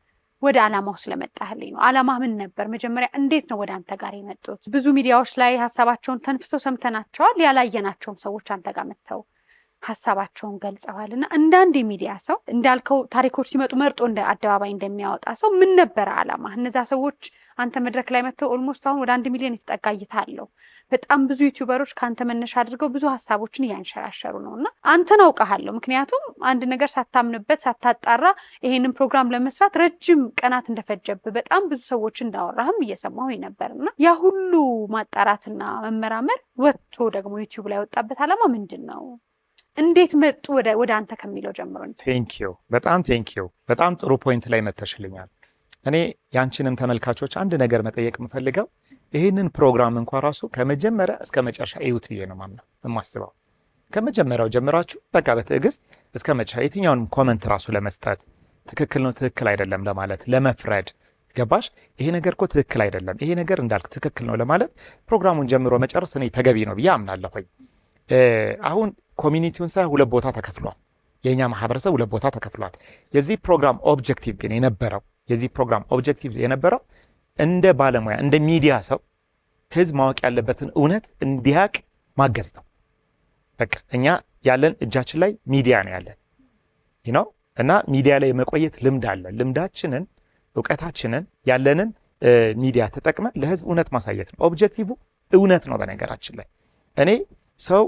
ወደ ዓላማው ስለመጣህልኝ ነው። ዓላማ ምን ነበር? መጀመሪያ እንዴት ነው ወደ አንተ ጋር የመጡት? ብዙ ሚዲያዎች ላይ ሀሳባቸውን ተንፍሰው ሰምተናቸዋል። ያላየናቸውም ሰዎች አንተ ጋር መጥተው ሀሳባቸውን ገልጸዋልና እንደ አንድ የሚዲያ ሰው እንዳልከው ታሪኮች ሲመጡ መርጦ እንደ አደባባይ እንደሚያወጣ ሰው ምን ነበር ዓላማ? እነዛ ሰዎች አንተ መድረክ ላይ መጥተው ኦልሞስት አሁን ወደ 1 ሚሊዮን የተጠጋ እይታ አለው። በጣም ብዙ ዩቲዩበሮች ከአንተ መነሻ አድርገው ብዙ ሀሳቦችን እያንሸራሸሩ ነውና አንተን አውቃለሁ። ምክንያቱም አንድ ነገር ሳታምንበት ሳታጣራ ይሄንን ፕሮግራም ለመስራት ረጅም ቀናት እንደፈጀብህ በጣም ብዙ ሰዎች እንዳወራህም እየሰማሁ ነበርና ያ ሁሉ ማጣራትና መመራመር ወጥቶ ደግሞ ዩቲዩብ ላይ ወጣበት ዓላማ ምንድን ነው? እንዴት መጡ ወደ አንተ ከሚለው ጀምሮ? ቴንኪዩ በጣም ጥሩ ፖይንት ላይ መተሽልኛል። እኔ ያንቺንም ተመልካቾች አንድ ነገር መጠየቅ የምፈልገው ይህንን ፕሮግራም እንኳን ራሱ ከመጀመሪያ እስከ መጨረሻ እዩት ብዬ ነው የማስበው። ከመጀመሪያው ጀምራችሁ በቃ በትዕግስት እስከ መጨረሻ የትኛውንም ኮመንት ራሱ ለመስጠት ትክክል ነው ትክክል አይደለም ለማለት ለመፍረድ ገባሽ? ይሄ ነገር እኮ ትክክል አይደለም ይሄ ነገር እንዳልክ ትክክል ነው ለማለት ፕሮግራሙን ጀምሮ መጨረስ እኔ ተገቢ ነው ብዬ አምናለሁኝ። አሁን ኮሚኒቲውን ሳይ ሁለት ቦታ ተከፍሏል። የኛ ማህበረሰብ ሁለት ቦታ ተከፍሏል። የዚህ ፕሮግራም ኦብጀክቲቭ ግን የነበረው እንደ ባለሙያ እንደ ሚዲያ ሰው ህዝብ ማወቅ ያለበትን እውነት እንዲያቅ ማገዝ ነው። በቃ እኛ ያለን እጃችን ላይ ሚዲያ ነው ያለን እና ሚዲያ ላይ የመቆየት ልምድ አለ። ልምዳችንን እውቀታችንን ያለንን ሚዲያ ተጠቅመን ለህዝብ እውነት ማሳየት ነው። ኦብጀክቲቭ እውነት ነው። በነገራችን ላይ እኔ ሰው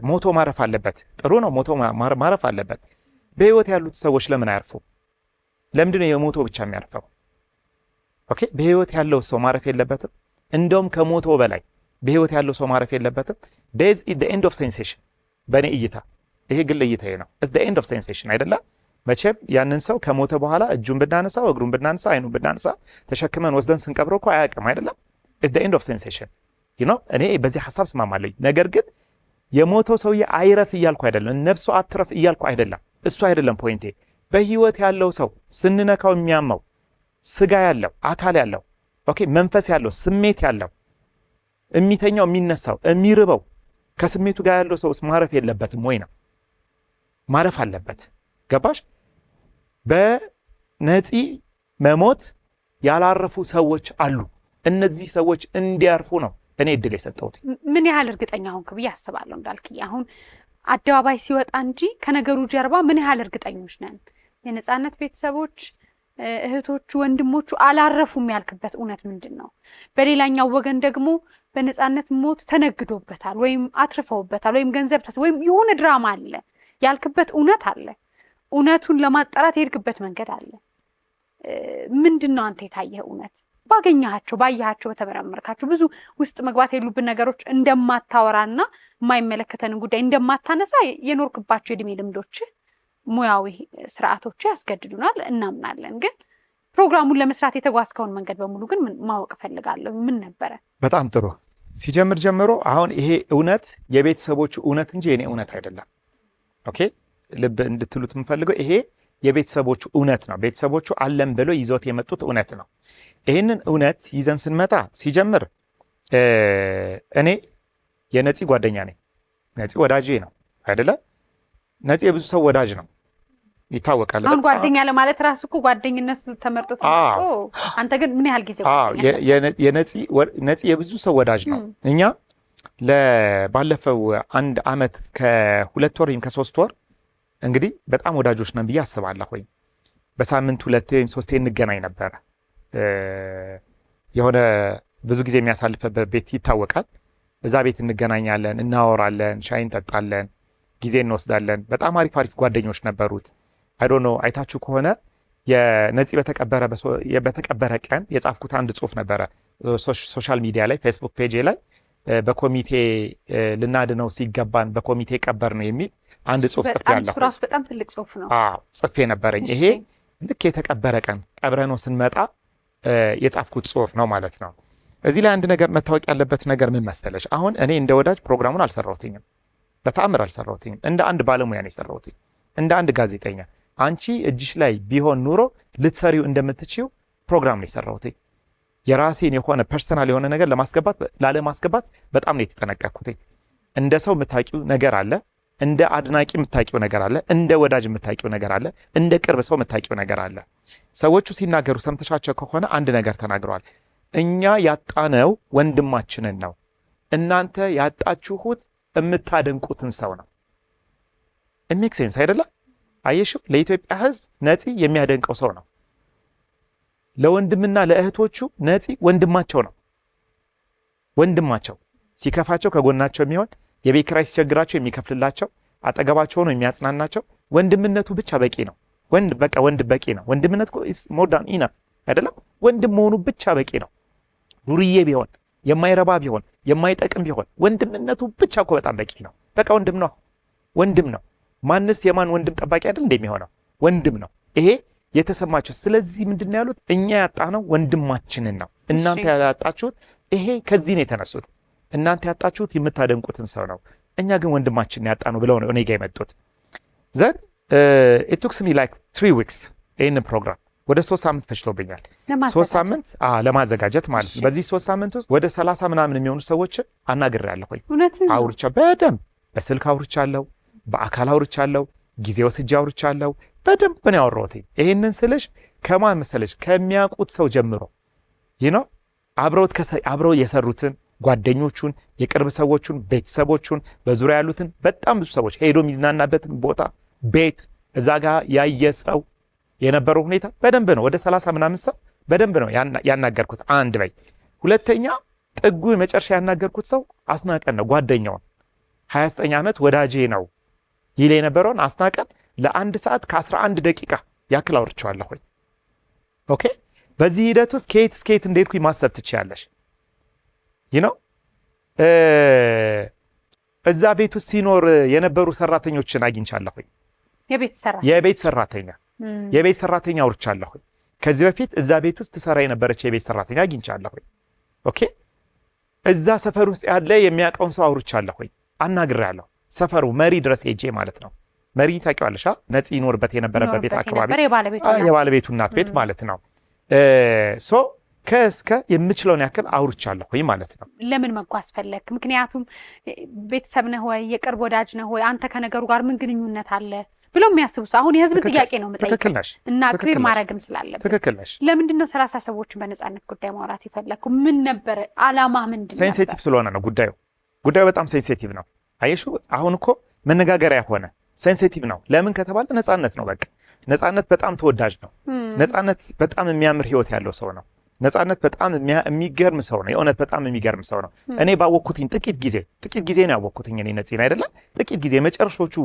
ሞቶ ማረፍ አለበት። ጥሩ ነው፣ ሞቶ ማረፍ አለበት። በህይወት ያሉት ሰዎች ለምን አያርፉ? ለምንድን ነው የሞቶ ብቻ የሚያርፈው? ኦኬ፣ በህይወት ያለው ሰው ማረፍ የለበትም? እንደውም ከሞቶ በላይ በህይወት ያለው ሰው ማረፍ የለበትም? ዴዝ ኢዝ ዘ ኤንድ ኦፍ ሴንሴሽን። በእኔ እይታ ይሄ ግል እይታዬ ነው። ኢዝ ዘ ኤንድ ኦፍ ሴንሴሽን አይደለ? መቼም ያንን ሰው ከሞተ በኋላ እጁን ብናነሳ እግሩን ብናነሳ አይኑን ብናነሳ ተሸክመን ወስደን ስንቀብረው እኮ አያውቅም አይደለም? ኢዝ ዘ ኤንድ ኦፍ ሴንሴሽን። እኔ በዚህ ሐሳብ ስማማለኝ። ነገር ግን የሞተው ሰውዬ አይረፍ እያልኩ አይደለም፣ ነፍሱ አትረፍ እያልኩ አይደለም። እሱ አይደለም ፖይንቴ። በህይወት ያለው ሰው ስንነካው የሚያመው ስጋ ያለው አካል ያለው ኦኬ፣ መንፈስ ያለው ስሜት ያለው የሚተኛው የሚነሳው የሚርበው ከስሜቱ ጋር ያለው ሰውስ ማረፍ የለበትም ወይ ነው? ማረፍ አለበት። ገባሽ? በነፂ መሞት ያላረፉ ሰዎች አሉ። እነዚህ ሰዎች እንዲያርፉ ነው እኔ እድል የሰጠሁት። ምን ያህል እርግጠኛ ሆንክ ብዬ አስባለሁ። እንዳልክ አሁን አደባባይ ሲወጣ እንጂ ከነገሩ ጀርባ ምን ያህል እርግጠኞች ነን? የነፃነት ቤተሰቦች እህቶቹ፣ ወንድሞቹ አላረፉም ያልክበት እውነት ምንድን ነው? በሌላኛው ወገን ደግሞ በነፃነት ሞት ተነግዶበታል ወይም አትርፈውበታል ወይም ገንዘብ ወይም የሆነ ድራማ አለ ያልክበት እውነት አለ። እውነቱን ለማጣራት የሄድክበት መንገድ አለ። ምንድን ነው አንተ የታየህ እውነት? ባገኛቸው ባያቸው በተመረመርካቸው ብዙ ውስጥ መግባት የሉብን ነገሮች እንደማታወራና የማይመለከተንን ጉዳይ እንደማታነሳ የኖርክባቸው የእድሜ ልምዶች ሙያዊ ስርዓቶች ያስገድዱናል እናምናለን። ግን ፕሮግራሙን ለመስራት የተጓዝከውን መንገድ በሙሉ ግን ማወቅ እፈልጋለሁ። ምን ነበረ? በጣም ጥሩ። ሲጀምር ጀምሮ አሁን ይሄ እውነት የቤተሰቦቹ እውነት እንጂ የኔ እውነት አይደለም። ኦኬ፣ ልብ እንድትሉት የምፈልገው ይሄ የቤተሰቦቹ እውነት ነው። ቤተሰቦቹ አለም ብሎ ይዞት የመጡት እውነት ነው። ይህንን እውነት ይዘን ስንመጣ ሲጀምር እኔ የነፂ ጓደኛ ነኝ። ነፂ ወዳጄ ነው አይደለ? ነፂ የብዙ ሰው ወዳጅ ነው ይታወቃል። አሁን ጓደኛ ለማለት ራሱ እኮ ጓደኝነት ተመርጦ አንተ ግን ምን ያህል ጊዜ ነፂ የብዙ ሰው ወዳጅ ነው። እኛ ባለፈው 1 ዓመት ከ2 ወር ወይም ከ3 ወር እንግዲህ በጣም ወዳጆች ነን ብዬ አስባለሁ። በሳምንት 2 ወይም 3 እንገናኝ ነበረ። የሆነ ብዙ ጊዜ የሚያሳልፈበት ቤት ይታወቃል። እዛ ቤት እንገናኛለን፣ እናወራለን፣ ሻይ እንጠጣለን፣ ጊዜ እንወስዳለን። በጣም አሪፍ ጓደኞች ነበሩት። አይ ዶንት ኖ አይታችሁ ከሆነ የነፂ በተቀበረ ቀን የጻፍኩት አንድ ጽሁፍ ነበረ ሶሻል ሚዲያ ላይ ፌስቡክ ፔጅ ላይ በኮሚቴ ልናድነው ሲገባን በኮሚቴ ቀበር ነው የሚል አንድ ጽሁፍ ጽፌ ያለሁ። ራሱ በጣም ትልቅ ጽሁፍ ነው። ጽፌ ነበረኝ። ይሄ ልክ የተቀበረ ቀን ቀብረነው ስንመጣ የጻፍኩት ጽሁፍ ነው ማለት ነው። እዚህ ላይ አንድ ነገር መታወቅ ያለበት ነገር ምን መሰለሽ? አሁን እኔ እንደ ወዳጅ ፕሮግራሙን አልሰራሁትኝም፣ በተአምር አልሰራሁትኝም። እንደ አንድ ባለሙያ ነው የሰራሁትኝ፣ እንደ አንድ ጋዜጠኛ። አንቺ እጅሽ ላይ ቢሆን ኑሮ ልትሰሪው እንደምትችይው ፕሮግራም ነው የሰራሁትኝ። የራሴን የሆነ ፐርሰናል የሆነ ነገር ላለማስገባት በጣም ነው የተጠነቀቅኩትኝ። እንደ ሰው የምታውቂው ነገር አለ፣ እንደ አድናቂ የምታውቂው ነገር አለ፣ እንደ ወዳጅ የምታውቂው ነገር አለ፣ እንደ ቅርብ ሰው የምታውቂው ነገር አለ። ሰዎቹ ሲናገሩ ሰምተሻቸው ከሆነ አንድ ነገር ተናግረዋል። እኛ ያጣነው ወንድማችንን ነው፣ እናንተ ያጣችሁት የምታደንቁትን ሰው ነው። ሜክ ሴንስ አይደለም? አየሽው ለኢትዮጵያ ህዝብ ነፂ የሚያደንቀው ሰው ነው። ለወንድምና ለእህቶቹ ነፂ ወንድማቸው ነው። ወንድማቸው ሲከፋቸው ከጎናቸው የሚሆን የቤት ኪራይ ሲቸግራቸው የሚከፍልላቸው አጠገባቸው ነው የሚያጽናናቸው። ወንድምነቱ ብቻ በቂ ነው። ወንድ በቂ ነው። ወንድምነት ኢስ ሞር ዳን ኢነፍ አይደለም? ወንድም መሆኑ ብቻ በቂ ነው። ዱርዬ ቢሆን የማይረባ ቢሆን የማይጠቅም ቢሆን ወንድምነቱ ብቻ እኮ በጣም በቂ ነው። በቃ ወንድም ነው። ማንስ የማን ወንድም ጠባቂ አይደል እንደሚሆነው ወንድም ነው። ይሄ የተሰማቸው። ስለዚህ ምንድን ነው ያሉት? እኛ ያጣነው ወንድማችንን ነው። እናንተ ያጣችሁት ይሄ ከዚህ ነው የተነሱት። እናንተ ያጣችሁት የምታደንቁትን ሰው ነው። እኛ ግን ወንድማችንን ያጣነው ብለው ነው እኔ ጋር የመጡት። ዘን it took me like 3 weeks ይህንን ፕሮግራም ወደ 3 ሳምንት ፈጅቶብኛል። 3 ሳምንት ለማዘጋጀት ማለት ነው። በዚህ 3 ሳምንት ውስጥ ወደ 30 ምናምን የሚሆኑ ሰዎችን አናግሬያለሁኝ። አውርቻ በደንብ በስልክ አውርቻለሁ፣ በአካል አውርቻለሁ፣ ጊዜ ወስጄ አውርቻለሁ። በደንብ ነው ያወራሁት። ይሄንን ስልሽ ከማን መሰለሽ? ከሚያውቁት ሰው ጀምሮ ነው አብረው የሰሩትን ጓደኞቹን፣ የቅርብ ሰዎቹን፣ ቤተሰቦቹን፣ በዙሪያ ያሉትን በጣም ብዙ ሰዎች ሄዶ የሚዝናናበትን ቦታ ቤት እዛ ጋር ያየ ሰው የነበረው ሁኔታ በደንብ ነው። ወደ 30 ምናምን ሰው በደንብ ነው ያናገርኩት። አንድ በይ። ሁለተኛ ጥጉ መጨረሻ ያናገርኩት ሰው አስናቀን ነው። ጓደኛውን 29 ዓመት ወዳጄ ነው ይል የነበረውን አስናቀን ለ1 ሰዓት ከ11 ደቂቃ ያክል አውርቼዋለሁ። ኦኬ። በዚህ ሂደት ውስጥ ከየት እንደሄድኩኝ ማሰብ ትችያለሽ። እዛ ቤት ውስጥ ሲኖር የነበሩ ሰራተኞችን አግኝቻለሁኝ። የቤት ሰራተኛ አውርቻለሁኝ። ከዚህ በፊት እዛ ቤት ውስጥ ትሰራ የነበረች የቤት ሰራተኛ አግኝቻለሁኝ። ኦኬ። እዛ ሰፈር ውስጥ ያለ የሚያውቀውን ሰው አውርቻለሁኝ፣ አናግሬያለሁ። ሰፈሩ መሪ ድረስ ሄጄ ማለት ነው። መሪ ታውቂዋለሽ? ነፂ ይኖርበት የነበረበት ቤት አካባቢ የባለቤቱ እናት ቤት ማለት ነው። ከእስከ የምችለውን ያክል አውርቻለሁኝ ማለት ነው። ለምን መጓዝ ፈለክ? ምክንያቱም ቤተሰብ ነህ ወይ የቅርብ ወዳጅ ነህ ወይ አንተ ከነገሩ ጋር ምን ግንኙነት አለ ብለው የሚያስቡ ሰው አሁን የህዝብ ጥያቄ ነው የምጠይቀው እና ክሊር ማድረግም ስላለብን። ትክክል ነሽ። ለምንድን ነው 30 ሰዎችን በነፃነት ጉዳይ ማውራት ይፈለኩ? ምን ነበር አላማ? ምንድን ነው? ሴንሲቲቭ ስለሆነ ነው ጉዳዩ በጣም ሴንሲቲቭ ነው። አየሽው? አሁን እኮ መነጋገሪያ ሆነ። ሴንሲቲቭ ነው። ለምን ከተባለ ነፃነት ነው። በቃ ነፃነት በጣም ተወዳጅ ነው። ነፃነት በጣም የሚያምር ህይወት ያለው ሰው ነው። ነፃነት በጣም የሚገርም ሰው ነው። የእውነት በጣም የሚገርም ሰው ነው። እኔ ባወቅኩትኝ ጥቂት ጊዜ ነው ያወቅኩትኝ። እኔ ነፂን አይደለም ጥቂት ጊዜ መጨረሾቹ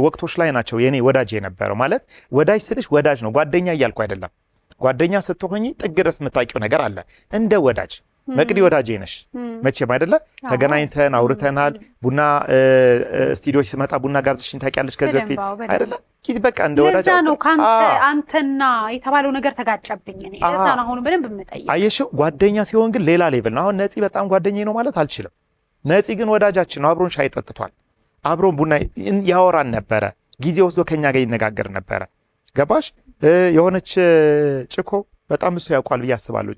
ወቅቶች ላይ ናቸው የኔ ወዳጅ የነበረው። ማለት ወዳጅ ስልሽ ወዳጅ ነው፣ ጓደኛ እያልኩ አይደለም። ጓደኛ ስትሆኚ ጥግ ድረስ የምታውቂው ነገር አለ። እንደ ወዳጅ መቅዲ ወዳጄ ነሽ መቼም አይደለ? ተገናኝተን አውርተናል። ቡና ስቱዲዮ ሲመጣ ቡና ጋብዝሽኝ ታውቂያለሽ ከዚህ በፊት አይደለ? በቃ እንደ ወዳጅ ነው። አንተና የተባለው ነገር ተጋጨብኝ። እኔ ለዛ ነው አሁን በደንብ የምጠይቅ። አየሽው? ጓደኛ ሲሆን ግን ሌላ ሌቭል ነው። አሁን ነፂ በጣም ጓደኛዬ ነው ማለት አልችልም። ነፂ ግን ወዳጃችን ነው። አብሮን ሻይ ጠጥቷል፣ አብሮን ቡና ያወራን ነበረ፣ ጊዜ ወስዶ ከኛ ጋር ይነጋገር ነበረ። ገባሽ? የሆነች ጭኮ በጣም ብዙ ያውቃል ብዬ አስባለሁ።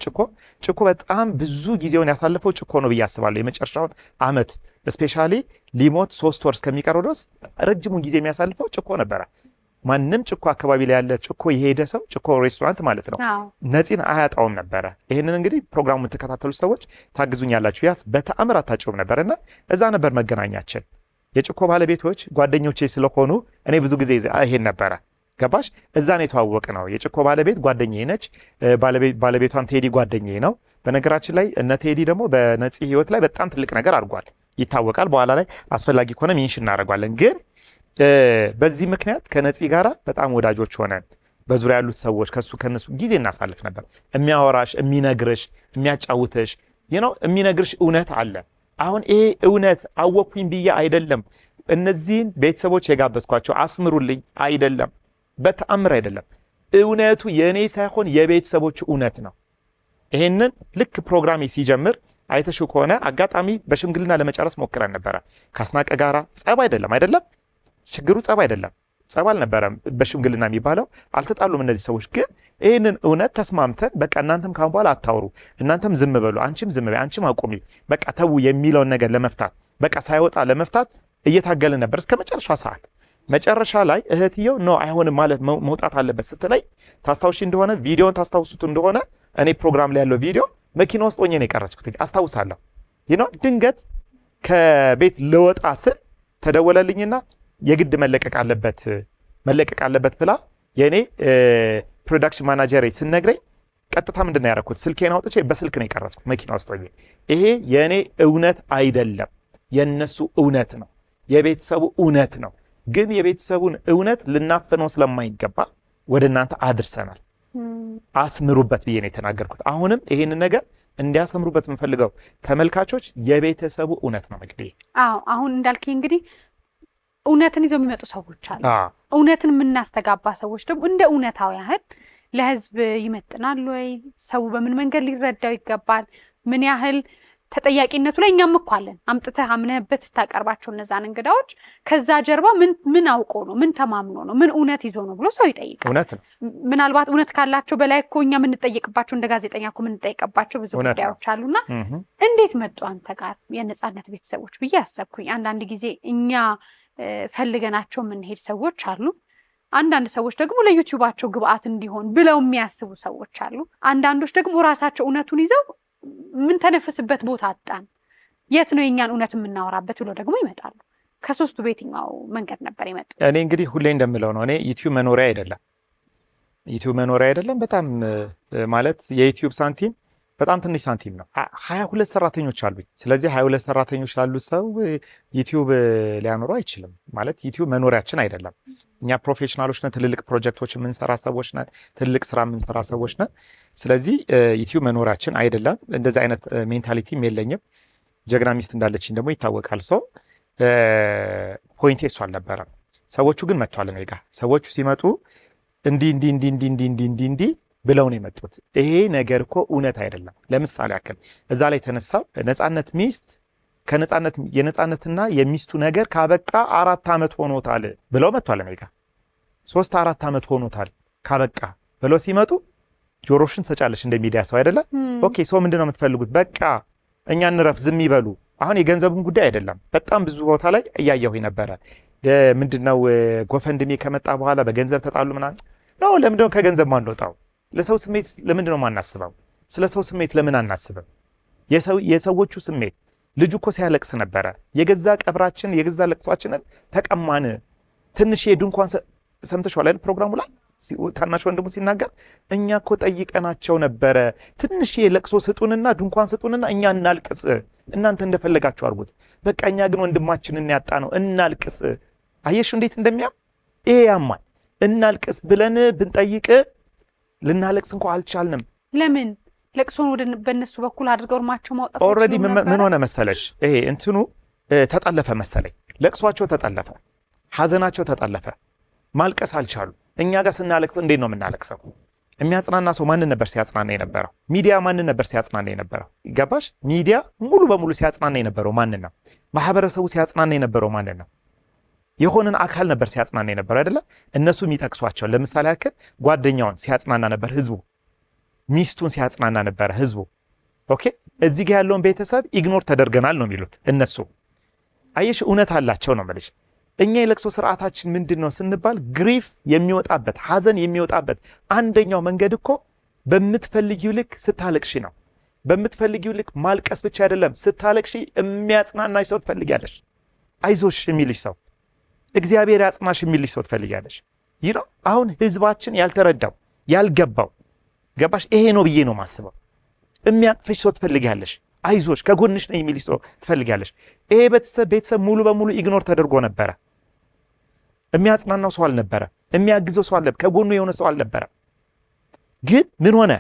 ጭኮ በጣም ብዙ ጊዜውን ያሳለፈው ጭኮ ነው ብዬ አስባለሁ። የመጨረሻውን አመት ስፔሻሊ ሊሞት 3 ወር እስከሚቀረው ድረስ ረጅሙን ጊዜ የሚያሳልፈው ጭኮ ነበረ። ማንም ጭኮ አካባቢ ላይ ያለ ጭኮ የሄደ ሰው ጭኮ ሬስቶራንት ማለት ነው ነፂን አያጣውም ነበረ። ይህንን እንግዲህ ፕሮግራሙን የምትከታተሉ ሰዎች ታግዙኛላችሁ። ያት በተአምር አታጭውም ነበርና እዛ ነበር መገናኛችን። የጭኮ ባለቤቶች ጓደኞቼ ስለሆኑ እኔ ብዙ ጊዜ ይሄን ነበረ። ገባሽ? እዛ ነው የተዋወቅ ነው። የጭኮ ባለቤት ጓደኛዬ ነች። ባለቤቷም ቴዲ ጓደኛዬ ነው። በነገራችን ላይ እነ ቴዲ ደግሞ በነፂ ህይወት ላይ በጣም ትልቅ ነገር አድርጓል፣ ይታወቃል። በኋላ ላይ አስፈላጊ ከሆነ ሜንሽን እናደርጋለን። ግን በዚህ ምክንያት ከነፂ ጋራ በጣም ወዳጆች ሆነን በዙሪያ ያሉት ሰዎች ከነሱ ጊዜ እናሳልፍ ነበር። የሚያወራሽ፣ የሚነግርሽ፣ የሚያጫውተሽ የሚነግርሽ እውነት አለ። አሁን ይሄ እውነት አወኩኝ ብዬ አይደለም እነዚህን ቤተሰቦች የጋበዝኳቸው አስምሩልኝ አይደለም፣ በተአምር አይደለም። እውነቱ የእኔ ሳይሆን የቤተሰቦቹ እውነት ነው። ይሄንን ልክ ፕሮግራሜ ሲጀምር አይተሽው ከሆነ አጋጣሚ በሽምግልና ለመጨረስ ሞክረን ነበረ ከአስናቀ ጋራ። ጸብ አይደለም ችግሩ ጸብ አልነበረም። በሽምግልና የሚባለው አልተጣሉም እነዚህ ሰዎች። ግን ይህንን እውነት ተስማምተን በቃ እናንተም ካሁን በኋላ አታውሩ፣ እናንተም ዝም በሉ፣ አንቺም ዝም በይ፣ አንቺም አቁሚ፣ በቃ ተዉ የሚለውን ነገር ለመፍታት በቃ ሳይወጣ ለመፍታት እየታገልን ነበር እስከ መጨረሻ ሰዓት። መጨረሻ ላይ እህትየው ነው አይሆንም ማለት መውጣት አለበት ስትለይ ታስታውሺ እንደሆነ ቪዲዮን ታስታውሱት እንደሆነ እኔ ፕሮግራም ላይ ያለው ቪዲዮ መኪና ውስጥ ሆኜ ነው የቀረጽኩት አስታውሳለሁ። ድንገት ከቤት ልወጣ ስል ተደወለልኝና የግድ መለቀቅ አለበት ብላ የኔ ፕሮዳክሽን ማናጀር ስነግረኝ ቀጥታ ምንድነው ያደረኩት? ስልኬን አውጥቼ በስልክ ነው የቀረጽኩት መኪና ውስጥ ሆኜ። ይሄ የኔ እውነት አይደለም፣ የነሱ እውነት ነው፣ የቤተሰቡ እውነት ነው። ግን የቤተሰቡን እውነት ልናፈነው ስለማይገባ ወደ እናንተ አድርሰናል። አስምሩበት ብዬ ነው የተናገርኩት። አሁንም ይሄንን ነገር እንዲያሰምሩበት የምፈልገው ተመልካቾች የቤተሰቡ እውነት ነው። እንግዲህ አሁን እንዳልከኝ እንግዲህ እውነትን ይዘው የሚመጡ ሰዎች አሉ። እውነትን የምናስተጋባ ሰዎች ደግሞ እንደ እውነታው ያህል ለህዝብ ይመጥናል ወይ? ሰው በምን መንገድ ሊረዳው ይገባል? ምን ያህል ተጠያቂነቱ ላይ እኛም እኮ አለን። አምጥተህ አምነህበት ስታቀርባቸው እነዛን እንግዳዎች ከዛ ጀርባ ምን አውቆ ነው? ምን ተማምኖ ነው? ምን እውነት ይዞ ነው ብሎ ሰው ይጠይቃል። እውነት ነው። ምናልባት እውነት ካላቸው በላይ እኮ እኛ የምንጠይቅባቸው እንደ ጋዜጠኛ እኮ የምንጠይቅባቸው ብዙ ጉዳዮች አሉና እንዴት መጡ አንተ ጋር የነፃነት ቤተሰቦች ብዬ አሰብኩኝ። አንዳንድ ጊዜ እኛ ፈልገናቸው የምንሄድ ሰዎች አሉ። አንዳንድ ሰዎች ደግሞ ለዩቲዩባቸው ግብአት እንዲሆን ብለው የሚያስቡ ሰዎች አሉ። አንዳንዶች ደግሞ ራሳቸው እውነቱን ይዘው ምን ተነፍስበት ቦታ አጣን፣ የት ነው የኛን እውነት የምናወራበት ብሎ ደግሞ ይመጣሉ። ከሶስቱ በየትኛው መንገድ ነበር ይመጡ? እኔ እንግዲህ ሁሌ እንደምለው ነው፣ እኔ ዩቲዩብ መኖሪያ አይደለም። በጣም ማለት የዩቲዩብ ሳንቲም በጣም ትንሽ ሳንቲም ነው። 22 ሰራተኞች አሉኝ። ስለዚህ 22 ሰራተኞች ላሉት ሰው ዩቲዩብ ሊያኖሩ አይችልም። ማለት ዩቲዩብ መኖሪያችን አይደለም። እኛ ፕሮፌሽናሎች ነን፣ ትልልቅ ፕሮጀክቶች የምንሰራ ሰዎች ነን፣ ትልልቅ ስራ የምንሰራ ሰዎች ነን። ስለዚህ ዩቲዩብ መኖሪያችን አይደለም። እንደዚህ አይነት ሜንታሊቲም የለኝም። ጀግና ሚስት እንዳለችኝ ደግሞ ይታወቃል። ሰው ፖይንቴ እሱ አልነበረም። ሰዎቹ ግን መጥቷል እኔ ጋ። ሰዎቹ ሲመጡ እንዲህ ብለው ነው የመጡት። ይሄ ነገር እኮ እውነት አይደለም። ለምሳሌ ያክል እዛ ላይ ተነሳው ነፃነት ሚስት የነፃነትና የሚስቱ ነገር ካበቃ 4 ዓመት ሆኖታል ብለው መጥቷል እኔ ጋ። 3-4 ዓመት ሆኖታል ካበቃ ብለው ሲመጡ ጆሮሽን ሰጫለሽ እንደ ሚዲያ ሰው አይደለም። ኦኬ ሰው ምንድነው የምትፈልጉት? በቃ እኛ እንረፍ፣ ዝም ይበሉ። አሁን የገንዘቡን ጉዳይ አይደለም። በጣም ብዙ ቦታ ላይ እያየሁ ነበረ። ምንድነው ጎፈንድሜ ከመጣ በኋላ በገንዘብ ተጣሉ ምናምን ነው። ለምንድነው ከገንዘብ ማንወጣው? ለሰው ስሜት ለምንድነው ማናስበው? ስለ ሰው ስሜት ለምን አናስብም? የሰዎቹ ስሜት ልጁ እኮ ሲያለቅስ ነበረ። የገዛ ቀብራችን የገዛ ለቅሷችንን ተቀማን። ትንሽ የድንኳን ሰምተሽዋል አይደል? ፕሮግራሙ ላይ ታናሽ ወንድሙ ሲናገር እኛ እኮ ጠይቀናቸው ነበረ። ትንሽ የለቅሶ ስጡንና ድንኳን ስጡንና እኛ እናልቅስ፣ እናንተ እንደፈለጋችሁ አድርጉት። በቃ እኛ ግን ወንድማችንን ያጣ ነው፣ እናልቅስ። አየሽ እንዴት እንደሚያም ይሄ ያማል። እናልቅስ ብለን ብንጠይቅ ልናለቅስ እንኳን አልቻልንም። ለምን ለቅሶን ወደ በእነሱ በኩል አድርገው እርማቸው ማውጣት ኦልሬዲ ምን ሆነ መሰለሽ? ይሄ እንትኑ ተጠለፈ መሰለኝ። ለቅሷቸው ተጠለፈ፣ ሐዘናቸው ተጠለፈ። ማልቀስ አልቻሉ። እኛ ጋር ስናለቅስ እንዴት ነው የምናለቅሰው? የሚያጽናና ሰው ማንን ነበር ሲያጽናና የነበረው? ሚዲያ ማንን ነበር ሲያጽናና የነበረው? ይገባሽ? ሚዲያ ሙሉ በሙሉ ሲያጽናና የነበረው ማንን ነው? ማህበረሰቡ ሲያጽናና የነበረው ማንን ነው? የሆነን አካል ነበር ሲያጽናና የነበረው አይደለ? እነሱ የሚጠቅሷቸው ለምሳሌ ያክል ጓደኛውን ሲያጽናና ነበር ህዝቡ፣ ሚስቱን ሲያጽናና ነበር ህዝቡ። ኦኬ እዚህ ጋር ያለውን ቤተሰብ ኢግኖር ተደርገናል ነው የሚሉት እነሱ። አየሽ እውነት አላቸው ነው የምልሽ። እኛ የለቅሶ ስርዓታችን ምንድነው ስንባል ግሪፍ የሚወጣበት ሐዘን የሚወጣበት አንደኛው መንገድ እኮ በምትፈልጊው ልክ ስታለቅሺ ነው። በምትፈልጊው ልክ ማልቀስ ብቻ አይደለም፣ ስታለቅሺ የሚያጽናናሽ ሰው ትፈልጊያለሽ። አይዞሽ የሚልሽ ሰው፣ እግዚአብሔር ያጽናሽ የሚልሽ ሰው ትፈልጊያለሽ። ይህ ነው አሁን ህዝባችን ያልተረዳው ያልገባው። ገባሽ? ይሄ ነው ብዬ ነው ማስበው። የሚያቅፍሽ ሰው ትፈልጊያለሽ። አይዞሽ ከጎንሽ ነው የሚልሽ ሰው ትፈልጊያለሽ። ይሄ ቤተሰብ ሙሉ በሙሉ ኢግኖር ተደርጎ ነበረ። የሚያጽናናው ሰው አልነበረ፣ የሚያግዘው ሰው አልነበረ፣ ከጎኑ የሆነ ሰው አልነበረ። ግን ምን ሆነ?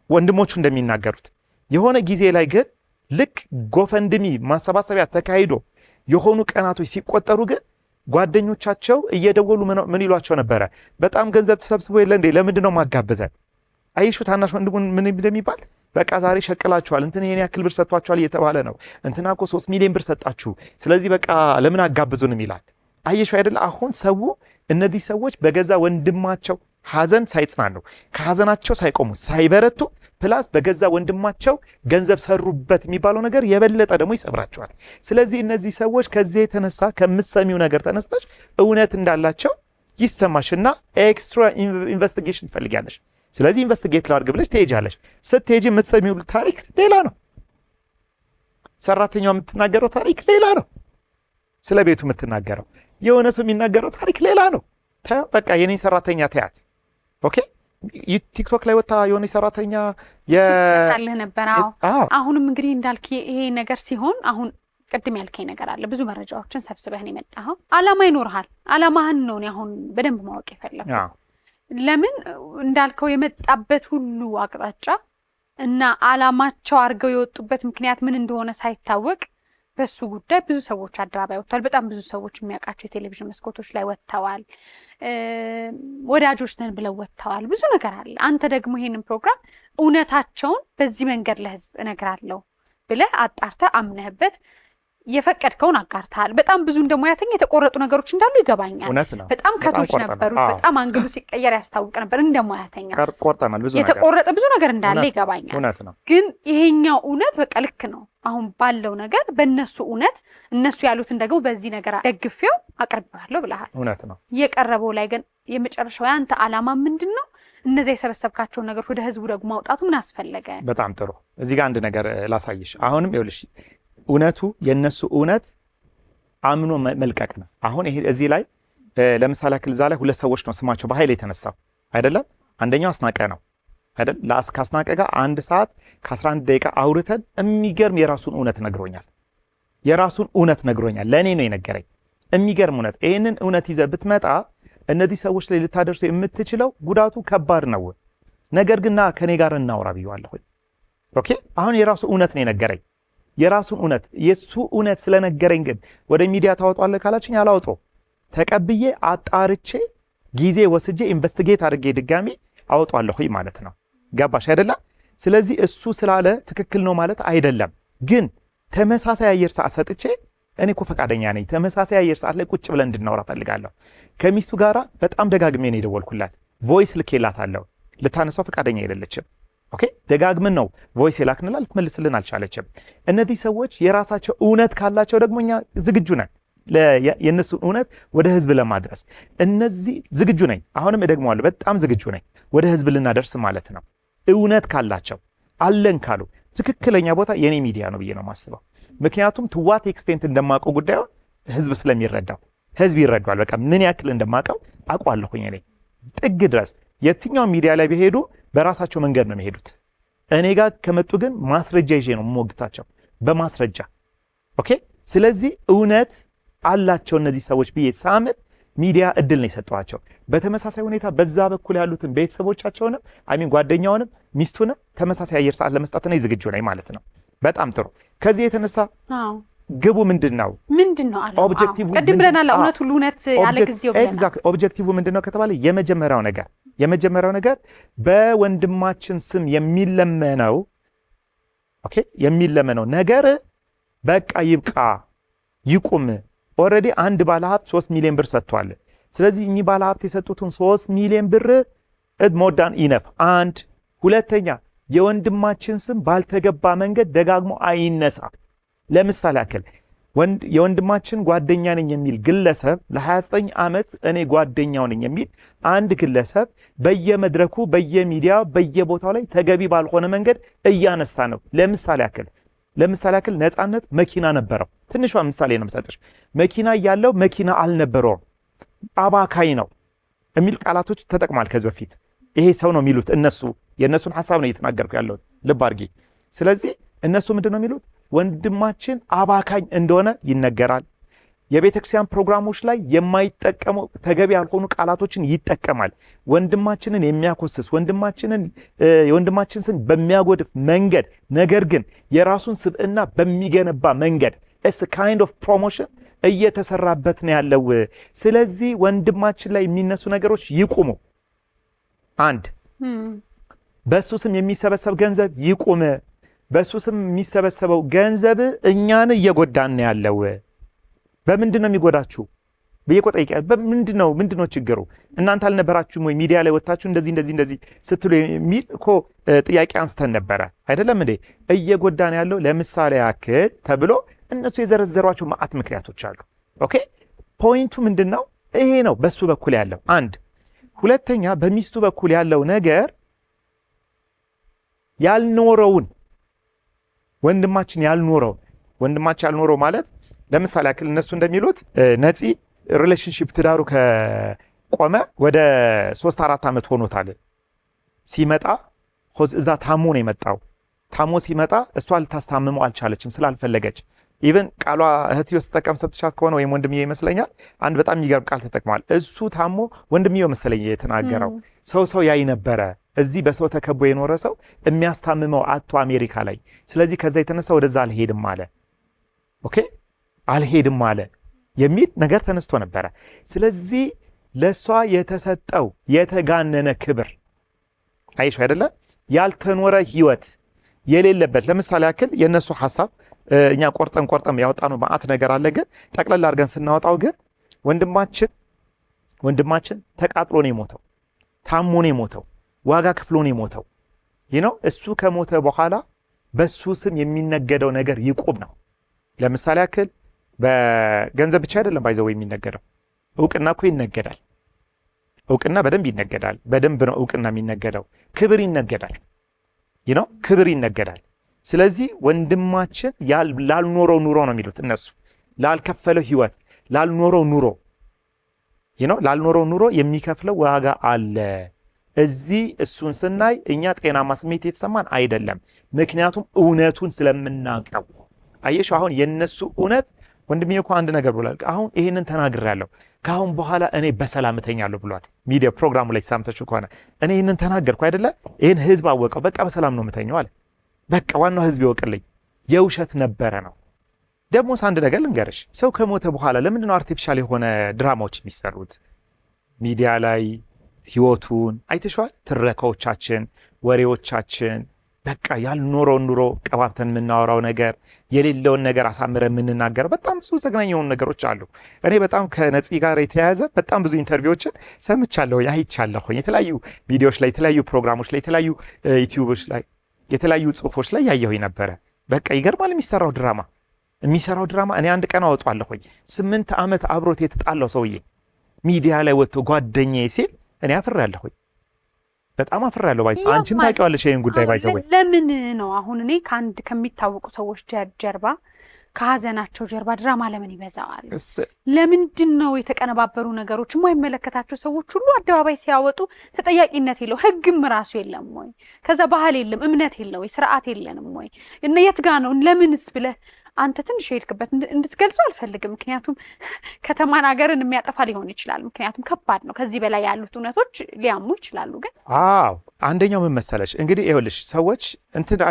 ወንድሞቹ እንደሚናገሩት የሆነ ጊዜ ላይ ግን ልክ ጎፈንድሚ ማሰባሰቢያ ተካሂዶ የሆኑ ቀናቶች ሲቆጠሩ ግን ጓደኞቻቸው እየደወሉ ምን ይሏቸው ነበረ? በጣም ገንዘብ ተሰብስቦ የለ እንዴ? ለምንድን ነው ማጋበዘን? አይሹ ታናሽ ወንድሙን ምን እንደሚባል በቃ ዛሬ ሸቅላችኋል፣ እንትን ይሄን ያክል ብር ሰጥቷችኋል እየተባለ ነው። እንትና እኮ 3 ሚሊዮን ብር ሰጣችሁ፣ ስለዚህ በቃ ለምን አጋብዙንም ይላል። አየሹ አይደለ? አሁን ሰው እነዚህ ሰዎች በገዛ ወንድማቸው ሐዘን ሳይጽናኑ ከሐዘናቸው ሳይቆሙ ሳይበረቱ ፕላስ በገዛ ወንድማቸው ገንዘብ ሰሩበት የሚባለው ነገር የበለጠ ደግሞ ይሰብራቸዋል። ስለዚህ እነዚህ ሰዎች ከዚህ የተነሳ ከምትሰሚው ነገር ተነስተሽ እውነት እንዳላቸው ይሰማሽና ኤክስትራ ኢንቨስቲጌሽን ትፈልጊያለሽ። ስለዚህ ኢንቨስቲጌት ላድርግ ብለሽ ትሄጃለሽ። ስትሄጂ የምትሰሚው ታሪክ ሌላ ነው። ሰራተኛው የምትናገረው ታሪክ ሌላ ነው። ስለ ቤቱ የምትናገረው። የሆነ ሰው የሚናገረው ታሪክ ሌላ ነው። በቃ የኔ ሰራተኛ ተያት። ኦኬ ቲክቶክ ላይ ወጣ የሆነ ሰራተኛ ሳልህ ነበር። አሁንም እንግዲህ እንዳልክ ይሄ ነገር ሲሆን አሁን ቅድም ያልከኝ ነገር አለ። ብዙ መረጃዎችን ሰብስበህ ነው የመጣኸው። አላማ ይኖርሃል። አላማህን ነው አሁን በደንብ ማወቅ የፈለኩት። ለምን እንዳልከው የመጣበት ሁሉ አቅጣጫ እና አላማቸው አድርገው የወጡበት ምክንያት ምን እንደሆነ ሳይታወቅ በሱ ጉዳይ ብዙ ሰዎች አደባባይ ወጥተዋል። በጣም ብዙ ሰዎች የሚያውቃቸው የቴሌቪዥን መስኮቶች ላይ ወጥተዋል። ወዳጆች ነን ብለው ወጥተዋል። ብዙ ነገር አለ። አንተ ደግሞ ይሄንን ፕሮግራም እውነታቸውን በዚህ መንገድ ለህዝብ እነግራለሁ ብለህ አጣርተህ አምነህበት የፈቀድከውን አጋርተሃል። በጣም ብዙ እንደሙያተኛ የተቆረጡ ነገሮች እንዳሉ ይገባኛል። በጣም ከቶች ነበሩት። በጣም አንግሉ ሲቀየር ያስታውቅ ነበር። እንደሙያተኛ ቆርጠናል። ብዙ ነገር የተቆረጠ ብዙ ነገር እንዳለ ይገባኛል። ግን ይሄኛው እውነት በቃ ልክ ነው አሁን ባለው ነገር በእነሱ እውነት እነሱ ያሉትን ደግሞ በዚህ ነገር ደግፌው አቅርቤዋለሁ ብለሃል። እውነት ነው። የቀረበው ላይ ግን የመጨረሻው ያንተ ዓላማ ምንድን ነው? እነዚያ የሰበሰብካቸውን ነገሮች ወደ ህዝቡ ደግሞ ማውጣቱ ምን አስፈለገ? በጣም ጥሩ። እዚህ ጋር አንድ ነገር ላሳይሽ። አሁንም ይኸውልሽ እውነቱ የነሱ እውነት አምኖ መልቀቅ ነው። አሁን ይሄ እዚህ ላይ ለምሳሌ ያክል እዛ ላይ ሁለት ሰዎች ነው ስማቸው በኃይል የተነሳው አይደለም። አንደኛው አስናቀ ነው አይደል? ከአስናቀ ጋር 1 ሰዓት ከ11 ደቂቃ አውርተን የሚገርም የራሱን እውነት ነግሮኛል። የራሱን እውነት ነግሮኛል። ለእኔ ነው የነገረኝ። የሚገርም እውነት። ይህንን እውነት ይዘህ ብትመጣ እነዚህ ሰዎች ላይ ልታደርሱ የምትችለው ጉዳቱ ከባድ ነው። ነገር ግን ና ከኔ ጋር እናውራ ብየዋለሁ። ኦኬ አሁን የራሱ እውነት ነው የነገረኝ። የራሱን እውነት የሱ እውነት ስለነገረኝ ግን ወደ ሚዲያ ታወጣለህ ካላችኝ አላወጣው። ተቀብዬ አጣርቼ ጊዜ ወስጄ ኢንቨስቲጌት አድርጌ ድጋሚ አወጣለሁኝ ማለት ነው። ገባሽ አይደለም? ስለዚህ እሱ ስላለ ትክክል ነው ማለት አይደለም። ግን ተመሳሳይ አየር ሰዓት ሰጥቼ እኔ እኮ ፈቃደኛ ነኝ። ተመሳሳይ አየር ሰዓት ላይ ቁጭ ብለን እንድናወራ ፈልጋለሁ። ከሚስቱ ጋራ በጣም ደጋግሜ ነው የደወልኩላት። ቮይስ ልኬላታለሁ። ልታነሳው ፈቃደኛ አይደለችም። ኦኬ ደጋግመን ነው ቮይስ የላክንላ ልትመልስልን አልቻለችም። እነዚህ ሰዎች የራሳቸው እውነት ካላቸው ደግሞ እኛ ዝግጁ ነን የነሱ እውነት ወደ ህዝብ ለማድረስ። እነዚህ ዝግጁ ነኝ። አሁንም እደግመዋለሁ፣ በጣም ዝግጁ ነኝ ወደ ህዝብ ልናደርስ ማለት ነው። እውነት ካላቸው አለን ካሉ ትክክለኛ ቦታ የኔ ሚዲያ ነው ብዬ ነው የማስበው። ምክንያቱም ትዋት ኤክስቴንት እንደማውቀው ጉዳዩን ህዝብ ስለሚረዳው ህዝብ ይረዳዋል። በቃ ምን ያክል እንደማውቀው አውቃለሁኝ እኔ ጥግ ድረስ። የትኛው ሚዲያ ላይ ቢሄዱ በራሳቸው መንገድ ነው የሚሄዱት። እኔ ጋር ከመጡ ግን ማስረጃ ይዤ ነው የምሞግታቸው በማስረጃ። ኦኬ ስለዚህ እውነት አላቸው እነዚህ ሰዎች ብዬ ሳምን ሚዲያ እድል ነው የሰጠዋቸው። በተመሳሳይ ሁኔታ በዛ በኩል ያሉትን ቤተሰቦቻቸውንም ጓደኛውንም ሚስቱንም ተመሳሳይ አየር ሰዓት ለመስጠት ነው ዝግጁ ነኝ ማለት ነው። በጣም ጥሩ። ከዚህ የተነሳ ግቡ ምንድነው? ኦብጀክቲቭ ቀደም ብለናል። እውነት ሁሉ እውነት ያለ ጊዜው ብለናል። ኤግዛክት ኦብጀክቲቭ ምንድነው ከተባለ የመጀመሪያው ነገር በወንድማችን ስም የሚለመነው ነገር በቃ ይብቃ ይቁም። ኦልሬዲ አንድ ባለሀብት 3 ሚሊዮን ብር ሰጥቷል። ስለዚህ እኚህ ባለሀብት የሰጡትን 3 ሚሊዮን ብር ሞዳን ኢነፍ። አንድ ሁለተኛ የወንድማችን ስም ባልተገባ መንገድ ደጋግሞ አይነሳ። ለምሳሌ ያክል የወንድማችን ጓደኛ ነኝ የሚል ግለሰብ ለ29 ዓመት እኔ ጓደኛው ነኝ የሚል አንድ ግለሰብ በየመድረኩ በየሚዲያው በየቦታው ላይ ተገቢ ባልሆነ መንገድ እያነሳ ነው። ለምሳሌ ያክል ነፃነት መኪና ነበረው። ትንሿ ምሳሌ ነው የምሰጥሽ። መኪና ያለው መኪና አልነበረውም፣ አባካይ ነው የሚል ቃላቶች ተጠቅሟል ከዚህ በፊት። ይሄ ሰው ነው የሚሉት እነሱ፣ የእነሱን ሐሳብ ነው እየተናገርኩ ያለው ልብ አድርጊ። ስለዚህ እነሱ ምንድን ነው የሚሉት? ወንድማችን አባካኝ እንደሆነ ይነገራል። የቤተክርስቲያን ፕሮግራሞች ላይ የማይጠቀሙ ተገቢ ያልሆኑ ቃላቶችን ይጠቀማል። ወንድማችንን የሚያኮስስ የወንድማችን ስም በሚያጎድፍ መንገድ፣ ነገር ግን የራሱን ስብዕና በሚገነባ መንገድ ካይንድ ኦፍ ፕሮሞሽን እየተሰራበት ነው ያለው። ስለዚህ ወንድማችን ላይ የሚነሱ ነገሮች ይቁሙ። አንድ በሱ ስም የሚሰበሰብ ገንዘብ ይቁም። በሱ ስም የሚሰበሰበው ገንዘብ እኛን እየጎዳን ነው ያለው። በምንድን ነው የሚጎዳችሁ? በየቆጠይቀ ምንድነው ችግሩ? እናንተ አልነበራችሁም ወይ ሚዲያ ላይ ወጣችሁ እንደዚህ ስትሉ የሚል እኮ ጥያቄ አንስተን ነበረ አይደለም እንዴ? እየጎዳን ያለው ለምሳሌ ያክል ተብሎ እነሱ የዘረዘሯቸው ማአት ምክንያቶች አሉ። ኦኬ ፖይንቱ ምንድነው? ይሄ ነው በሱ በኩል ያለው አንድ። ሁለተኛ በሚስቱ በኩል ያለው ነገር ያልኖረውን ወንድማችን ያልኖረው ማለት ለምሳሌ ያክል እነሱ እንደሚሉት ነፂ ሪሌሽንሺፕ ትዳሩ ከቆመ ወደ 3-4 ዓመት ሆኖታል። ሲመጣ እዛ ታሞ ነው የመጣው። ታሞ ሲመጣ እሷ ልታስታምመው አልቻለችም ስላልፈለገች። ኢቨን ቃሏ እህትዮ ስትጠቀም ሰብትሻት ከሆነ ወይም ወንድምዬ ይመስለኛል አንድ በጣም የሚገርም ቃል ተጠቅሟል። እሱ ታሞ ወንድምዬው መሰለኝ የተናገረው ሰው ያይ ነበረ። እዚህ በሰው ተከቦ የኖረ ሰው የሚያስታምመው አቶ አሜሪካ ላይ። ስለዚህ ከዛ የተነሳ ወደዛ አልሄድም አለ። ኦኬ አልሄድም አለ የሚል ነገር ተነስቶ ነበረ። ስለዚህ ለሷ የተሰጠው የተጋነነ ክብር አይሽ አይደለ? ያልተኖረ ህይወት የሌለበት። ለምሳሌ ያክል የነሱ ሐሳብ እኛ ቆርጠም ያወጣነው ማአት ነገር አለ። ግን ጠቅለል አድርገን ስናወጣው ግን ወንድማችን ተቃጥሎ ነው የሞተው፣ ታሞ ነው የሞተው፣ ዋጋ ከፍሎ ነው የሞተው። እሱ ከሞተ በኋላ በሱ ስም የሚነገደው ነገር ይቁም ነው። ለምሳሌ ያክል በገንዘብ ብቻ አይደለም ባይዘው የሚነገደው፣ እውቅና እኮ ይነገዳል። እውቅና በደንብ ይነገዳል። በደንብ ነው እውቅና የሚነገደው። ክብር ይነገዳል። ክብር ይነገዳል። ስለዚህ ወንድማችን ላልኖረው ኑሮ ነው የሚሉት እነሱ፣ ላልከፈለው ህይወት፣ ላልኖረው ኑሮ የሚከፍለው ዋጋ አለ። እዚህ እሱን ስናይ እኛ ጤናማ ስሜት የተሰማን አይደለም። ምክንያቱም እውነቱን ስለምናውቀው። አየሽ አሁን የነሱ እውነት ወንድሜ እኮ አንድ ነገር ብሏል። አሁን ይሄንን ተናግሬያለሁ፣ ከአሁን በኋላ እኔ በሰላም እተኛለሁ ብሏል። ሚዲያ ፕሮግራሙ ላይ ሳምተችሁ ከሆነ እኔ ይሄንን ተናገርኩ አይደለ? ይሄን ህዝብ አወቀው፣ በቃ በሰላም ነው የምተኛው አለ። በቃ ዋናው ህዝብ ይወቅልኝ። የውሸት ነበረ ነው። ደግሞስ አንድ ነገር ልንገርሽ፣ ሰው ከሞተ በኋላ ለምንድን ነው አርቲፊሻል የሆነ ድራማዎች የሚሰሩት? ሚዲያ ላይ ህይወቱን አይተሽዋል። ትረካዎቻችን፣ ወሬዎቻችን በቃ ያልኖረውን ኑሮ ቀባብተን የምናወራው ነገር፣ የሌለውን ነገር አሳምረን የምንናገረው በጣም ብዙ ዘግናኝ የሆኑ ነገሮች አሉ። እኔ በጣም ከነፂ ጋር የተያያዘ በጣም ብዙ ኢንተርቪዎችን ሰምቻለሁ፣ አይቻለሁ። የተለያዩ ቪዲዮዎች ላይ፣ የተለያዩ ፕሮግራሞች ላይ፣ የተለያዩ ዩቲዩቦች ላይ፣ የተለያዩ ጽሁፎች ላይ ያየሁኝ ነበረ። በቃ ይገርማል የሚሰራው ድራማ። እኔ አንድ ቀን አወጣለሁኝ 8 ዓመት አብሮት የተጣላው ሰውዬ ሚዲያ ላይ ወጥቶ ጓደኛዬ ሲል እኔ አፍሬያለሁኝ። በጣም አፍሬያለሁ። አንቺም ታውቂዋለሽ ይሄን ጉዳይ ባይዘው። ለምን ነው አሁን እኔ ከሚታወቁ ሰዎች ጀርባ ከሀዘናቸው ጀርባ ድራማ ለምን ይበዛዋል? ለምንድን ነው የተቀነባበሩ ነገሮች የማይመለከታቸው ሰዎች ሁሉ አደባባይ ሲያወጡ ተጠያቂነት የለው? ህግም ራሱ የለም ወይ? ከዛ ባህል የለም፣ እምነት የለው ወይ? ስርዓት የለንም ወይ? እና የት ጋ ነው? ለምንስ ብለህ አንተ ትንሽ ሄድክበት እንድትገልጹ አልፈልግም። ምክንያቱም ከተማን ሀገርን የሚያጠፋ ሊሆን ይችላል። ምክንያቱም ከባድ ነው። ከዚህ በላይ ያሉት እውነቶች ሊያሙ ይችላሉ። ግን አንደኛው ምን መሰለሽ እንግዲህ ይኸውልሽ ሰዎች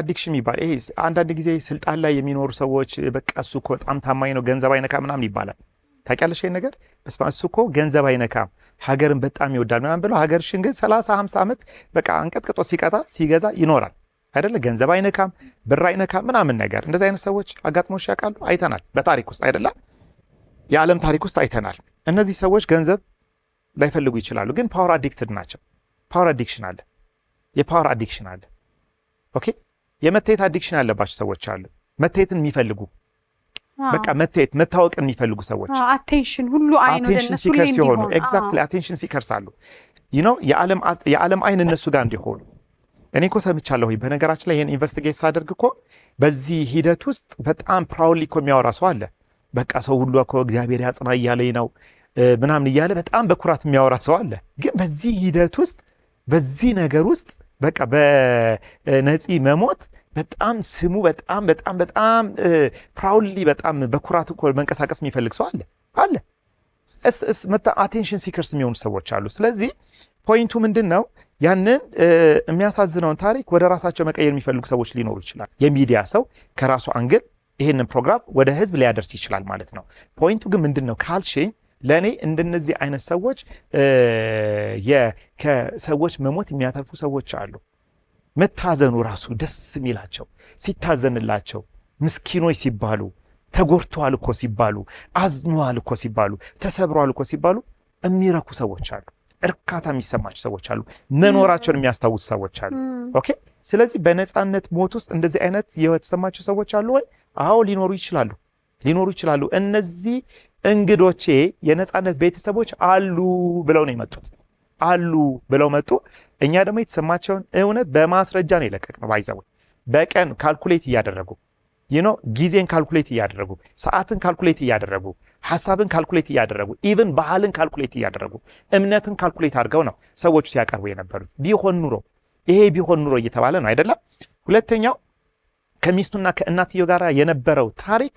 አዲክሽን የሚባል ይሄ አንዳንድ ጊዜ ስልጣን ላይ የሚኖሩ ሰዎች በቃ እሱ እኮ በጣም ታማኝ ነው፣ ገንዘብ አይነካም ምናምን ይባላል። ታውቂያለሽ ይሄን ነገር? በስመ አብ እሱ እኮ ገንዘብ አይነካም፣ ሀገርን በጣም ይወዳል ምናምን ብለው ሀገርሽን ግን 30-50 ዓመት በቃ አንቀጥቅጦ ሲገዛ ይኖራል አይደለ? ገንዘብ አይነካም፣ ብር አይነካም ምናምን ነገር። እንደዚህ አይነት ሰዎች አጋጥሞሽ ያውቃሉ? አይተናል በታሪክ ውስጥ አይደለ? የዓለም ታሪክ ውስጥ አይተናል። እነዚህ ሰዎች ገንዘብ ላይፈልጉ ይችላሉ፣ ግን ፓወር አዲክትድ ናቸው። ፓወር አዲክሽን አለ፣ የፓወር አዲክሽን አለ። ኦኬ፣ የመታየት አዲክሽን ያለባቸው ሰዎች አሉ። መታየትን የሚፈልጉ በቃ መታወቅን የሚፈልጉ ሰዎች፣ አቴንሽን ሁሉ አይን ወደ እነሱ ላይ እንዲሆን፣ ኤግዛክትሊ አቴንሽን ሲከርስ አሉ። የዓለም አይን እነሱ ጋር እንዲሆኑ እኔ እኮ ሰምቻለሁ። በነገራችን ላይ ይሄን ኢንቨስቲጌት ሳደርግ እኮ በዚህ ሂደት ውስጥ በጣም ፕራውድሊ እኮ የሚያወራ ሰው አለ። በቃ ሰው ሁሉ እኮ እግዚአብሔር ያጽና እያለኝ ነው ምናምን እያለ በጣም በኩራት የሚያወራ ሰው አለ። ግን በዚህ ሂደት ውስጥ በዚህ ነገር ውስጥ በቃ በነፂ መሞት በጣም ስሙ በጣም ፕራውድሊ በጣም በኩራት እኮ መንቀሳቀስ የሚፈልግ ሰው አለ። አቴንሽን ሲከርስ የሚሆኑ ሰዎች አሉ። ስለዚህ ፖይንቱ ምንድን ነው? ያንን የሚያሳዝነውን ታሪክ ወደ ራሳቸው መቀየር የሚፈልጉ ሰዎች ሊኖሩ ይችላል። የሚዲያ ሰው ከራሱ አንግል ይህንን ፕሮግራም ወደ ህዝብ ሊያደርስ ይችላል ማለት ነው። ፖይንቱ ግን ምንድን ነው ካልሽኝ፣ ለእኔ እንደነዚህ አይነት ሰዎች ከሰዎች መሞት የሚያተርፉ ሰዎች አሉ። መታዘኑ ራሱ ደስ የሚላቸው ሲታዘንላቸው፣ ምስኪኖች ሲባሉ፣ ተጎድተዋል እኮ ሲባሉ፣ አዝኗል እኮ ሲባሉ፣ ተሰብሯል እኮ ሲባሉ የሚረኩ ሰዎች አሉ። እርካታ የሚሰማቸው ሰዎች አሉ። መኖራቸውን የሚያስታውሱ ሰዎች አሉ። ኦኬ። ስለዚህ በነፃነት ሞት ውስጥ እንደዚህ አይነት የተሰማቸው ሰዎች አሉ ወይ? አዎ ሊኖሩ ይችላሉ። እነዚህ እንግዶቼ የነፃነት ቤተሰቦች አሉ ብለው ነው የመጡት። አሉ ብለው መጡ። እኛ ደግሞ የተሰማቸውን እውነት በማስረጃ ነው የለቀቅነው። ባይዘው በቀን ካልኩሌት እያደረጉ ጊዜን ካልኩሌት እያደረጉ ሰዓትን ካልኩሌት እያደረጉ ሐሳብን ካልኩሌት እያደረጉ ኢቭን ባህልን ካልኩሌት እያደረጉ እምነትን ካልኩሌት አድርገው ነው ሰዎቹ ሲያቀርቡ የነበሩት። ቢሆን ኑሮ እየተባለ ነው አይደለም። ሁለተኛው ከሚስቱና ከእናትየው ጋር የነበረው ታሪክ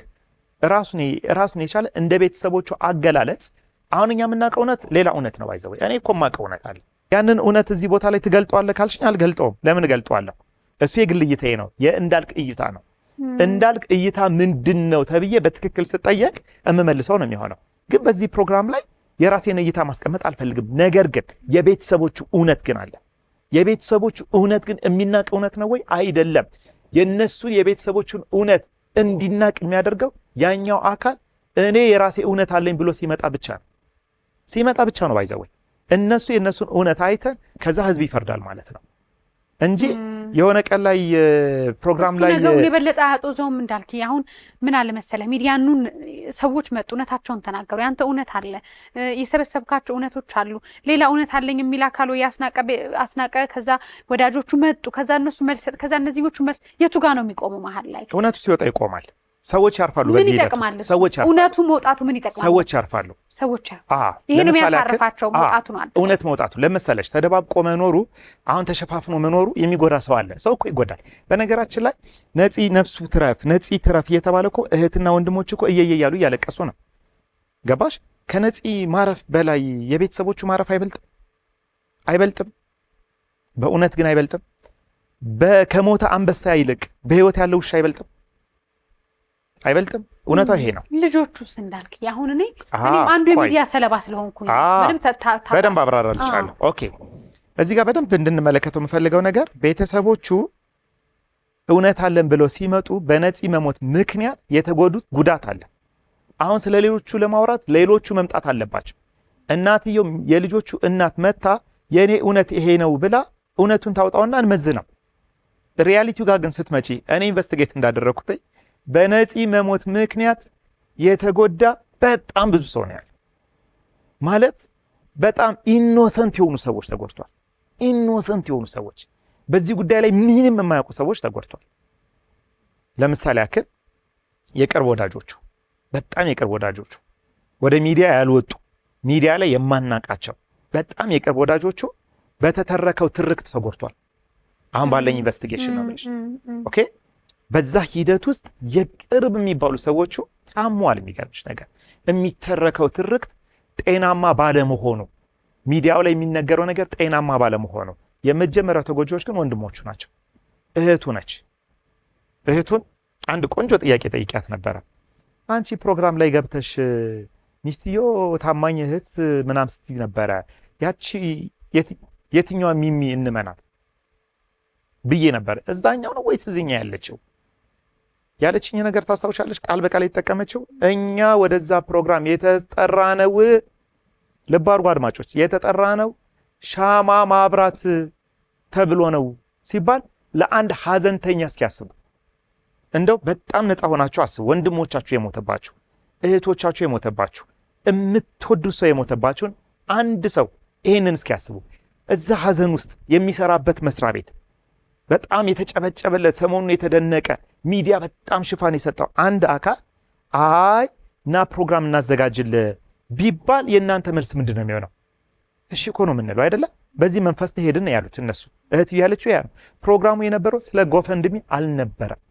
ራሱን የቻለ እንደ ቤተሰቦቹ አገላለጽ አሁን እኛ የምናውቀው እውነት ሌላ እውነት ነው። ባይዘው እኔ እኮ የማውቀው እውነት አለ። ያንን እውነት እዚህ ቦታ ላይ ትገልጠዋለህ ካልሽኝ አልገልጠውም። ለምን እገልጠዋለሁ? እሱ የግል እይታዬ ነው፣ የእንዳልክ እይታ ነው። እንዳልክ እይታ ምንድን ነው ተብዬ በትክክል ስጠየቅ የምመልሰው ነው የሚሆነው። ግን በዚህ ፕሮግራም ላይ የራሴን እይታ ማስቀመጥ አልፈልግም። ነገር ግን የቤተሰቦቹ እውነት ግን አለ። የቤተሰቦቹ እውነት ግን የሚናቅ እውነት ነው ወይ? አይደለም። የነሱን የቤተሰቦቹን እውነት እንዲናቅ የሚያደርገው ያኛው አካል እኔ የራሴ እውነት አለኝ ብሎ ሲመጣ ብቻ ነው ባይዘው እነሱ የነሱን እውነት አይተን ከዛ ህዝብ ይፈርዳል ማለት ነው እንጂ የሆነ ቀን ላይ ፕሮግራም ላይ ነገሩን የበለጠ አያጦዘውም። እንዳልክ አሁን ምን አለ መሰለህ ሚዲያኑን ሰዎች መጡ፣ እውነታቸውን ተናገሩ። ያንተ እውነት አለ፣ የሰበሰብካቸው እውነቶች አሉ። ሌላ እውነት አለኝ የሚል አካል ወይ አስናቀ፣ ከዛ ወዳጆቹ መጡ፣ ከዛ እነሱ መልስ፣ ከዛ እነዚህኞቹ መልስ። የቱ ጋር ነው የሚቆመው? መሀል ላይ እውነቱ ሲወጣ ይቆማል። ሰዎች ያርፋሉ። በዚህ ሰዎች ያርፋሉ። እውነቱ መውጣቱ ምን ይጠቅማል? ሰዎች ያርፋሉ። ይሄ ነው የሚያሳርፋቸው። መውጣቱ ነው እውነት መውጣቱ። ለምሳሌ ተደባብቆ መኖሩ፣ አሁን ተሸፋፍኖ መኖሩ የሚጎዳ ሰው አለ። ሰው እኮ ይጎዳል። በነገራችን ላይ ነፂ ነፍሱ ትረፍ፣ ነፂ ትረፍ እየተባለ እኮ እህትና ወንድሞች እኮ እየየ እያሉ እያለቀሱ ነው። ገባሽ? ከነፂ ማረፍ በላይ የቤተሰቦቹ ማረፍ አይበልጥም? በእውነት ግን አይበልጥም? ከሞተ አንበሳ ይልቅ በህይወት ያለው ውሻ አይበልጥም? እውነታው ይሄ ነው። ልጆቹስ እንዳልክ አሁን እኔም አንዱ የሚዲያ ሰለባ ስለሆንኩኝ በደንብ አብራራልሻለሁ። ኦኬ፣ እዚህ ጋር በደንብ እንድንመለከተው የምፈልገው ነገር ቤተሰቦቹ እውነት አለን ብለው ሲመጡ በነፂ መሞት ምክንያት የተጎዱት ጉዳት አለ። አሁን ስለ ሌሎቹ ለማውራት ሌሎቹ መምጣት አለባቸው። እናትየው የልጆቹ እናት መታ የኔ እውነት ይሄ ነው ብላ እውነቱን ታውጣውና እንመዝነው። ሪያሊቲው ጋር ግን ስትመጪ እኔ ኢንቨስቲጌት እንዳደረኩት በነፂ መሞት ምክንያት የተጎዳ በጣም ብዙ ሰው ነው ያለው። ማለት በጣም ኢኖሰንት የሆኑ ሰዎች ተጎድቷል። ኢኖሰንት የሆኑ ሰዎች፣ በዚህ ጉዳይ ላይ ምንም የማያውቁ ሰዎች ተጎድቷል። ለምሳሌ ያክል የቅርብ ወዳጆቹ፣ በጣም የቅርብ ወዳጆቹ፣ ወደ ሚዲያ ያልወጡ፣ ሚዲያ ላይ የማናቃቸው በጣም የቅርብ ወዳጆቹ በተተረከው ትርክት ተጎድቷል። አሁን ባለኝ ኢንቨስቲጌሽን ነው ማለት ኦኬ። በዛ ሂደት ውስጥ የቅርብ የሚባሉ ሰዎቹ ታሟል። የሚገርምሽ ነገር የሚተረከው ትርክት ጤናማ ባለመሆኑ፣ ሚዲያው ላይ የሚነገረው ነገር ጤናማ ባለመሆኑ የመጀመሪያው ተጎጂዎች ግን ወንድሞቹ ናቸው። እህቱ ነች። እህቱን አንድ ቆንጆ ጥያቄ ጠይቂያት ነበረ። አንቺ ፕሮግራም ላይ ገብተሽ ሚስትዮ ታማኝ እህት ምናምን ስትይ ነበረ፣ ያቺ የትኛዋ ሚሚ እንመናት ብዬ ነበር። እዛኛው ነው ወይስ እዚኛ ያለችው ያለችኝ ነገር ታስታውሻለች? ቃል በቃል የተጠቀመችው እኛ ወደዛ ፕሮግራም የተጠራ ነው፣ ልብ አድርጉ አድማጮች፣ የተጠራ ነው ሻማ ማብራት ተብሎ ነው ሲባል ለአንድ ሀዘንተኛ እስኪያስቡ፣ እንደው በጣም ነፃ ሆናችሁ አስቡ። ወንድሞቻችሁ የሞተባችሁ፣ እህቶቻችሁ የሞተባችሁ፣ የምትወዱት ሰው የሞተባችሁን አንድ ሰው ይሄንን እስኪያስቡ። እዛ ሀዘን ውስጥ የሚሰራበት መስሪያ ቤት በጣም የተጨበጨበለት፣ ሰሞኑን የተደነቀ ሚዲያ በጣም ሽፋን የሰጠው አንድ አካል አይ ና ፕሮግራም እናዘጋጅል ቢባል የእናንተ መልስ ምንድን ነው የሚሆነው? እሺ እኮ ነው የምንለው አይደለ? በዚህ መንፈስ ሄድን ያሉት እነሱ። እህት ያለችው ያ ነው። ፕሮግራሙ የነበረው ስለ ጎፈንድሚ አልነበረም።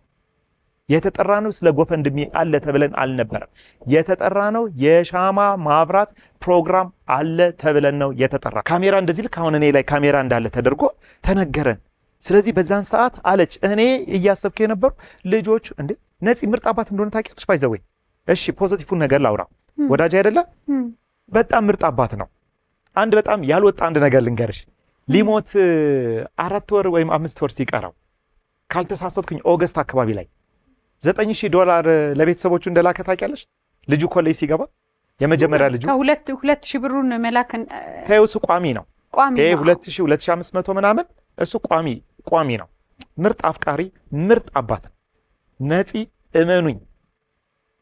የተጠራ ነው ስለ ጎፈንድሚ አለ ተብለን አልነበረም። የተጠራ ነው የሻማ ማብራት ፕሮግራም አለ ተብለን ነው የተጠራ። ካሜራ እንደዚህ ልክ አሁን እኔ ላይ ካሜራ እንዳለ ተደርጎ ተነገረን። ስለዚህ በዛን ሰዓት አለች እኔ እያሰብኩ የነበሩ ልጆቹ እንዴ ነፂ ምርጥ አባት እንደሆነ ታውቂያለሽ? ባይዘወይ እሺ ፖዚቲቭን ነገር ላውራ። ወዳጅ አይደለ? በጣም ምርጥ አባት ነው። አንድ በጣም ያልወጣ አንድ ነገር ልንገርሽ። ሊሞት 4 ወር ወይም 5 ወር ሲቀረው ካልተሳሳትኩኝ ኦገስት አካባቢ ላይ $9,000 ለቤተሰቦቹ እንደላከ ታውቂያለሽ? ልጁ ኮሌጅ ሲገባ የመጀመሪያ ልጁ ከ2,000 ብሩን መላክን ተይውስ ቋሚ ነው። ይሄ 2,000 2,500 ምናምን እሱ ቋሚ ነው። ምርጥ አፍቃሪ፣ ምርጥ አባት ነው። ነፂ እመኑኝ፣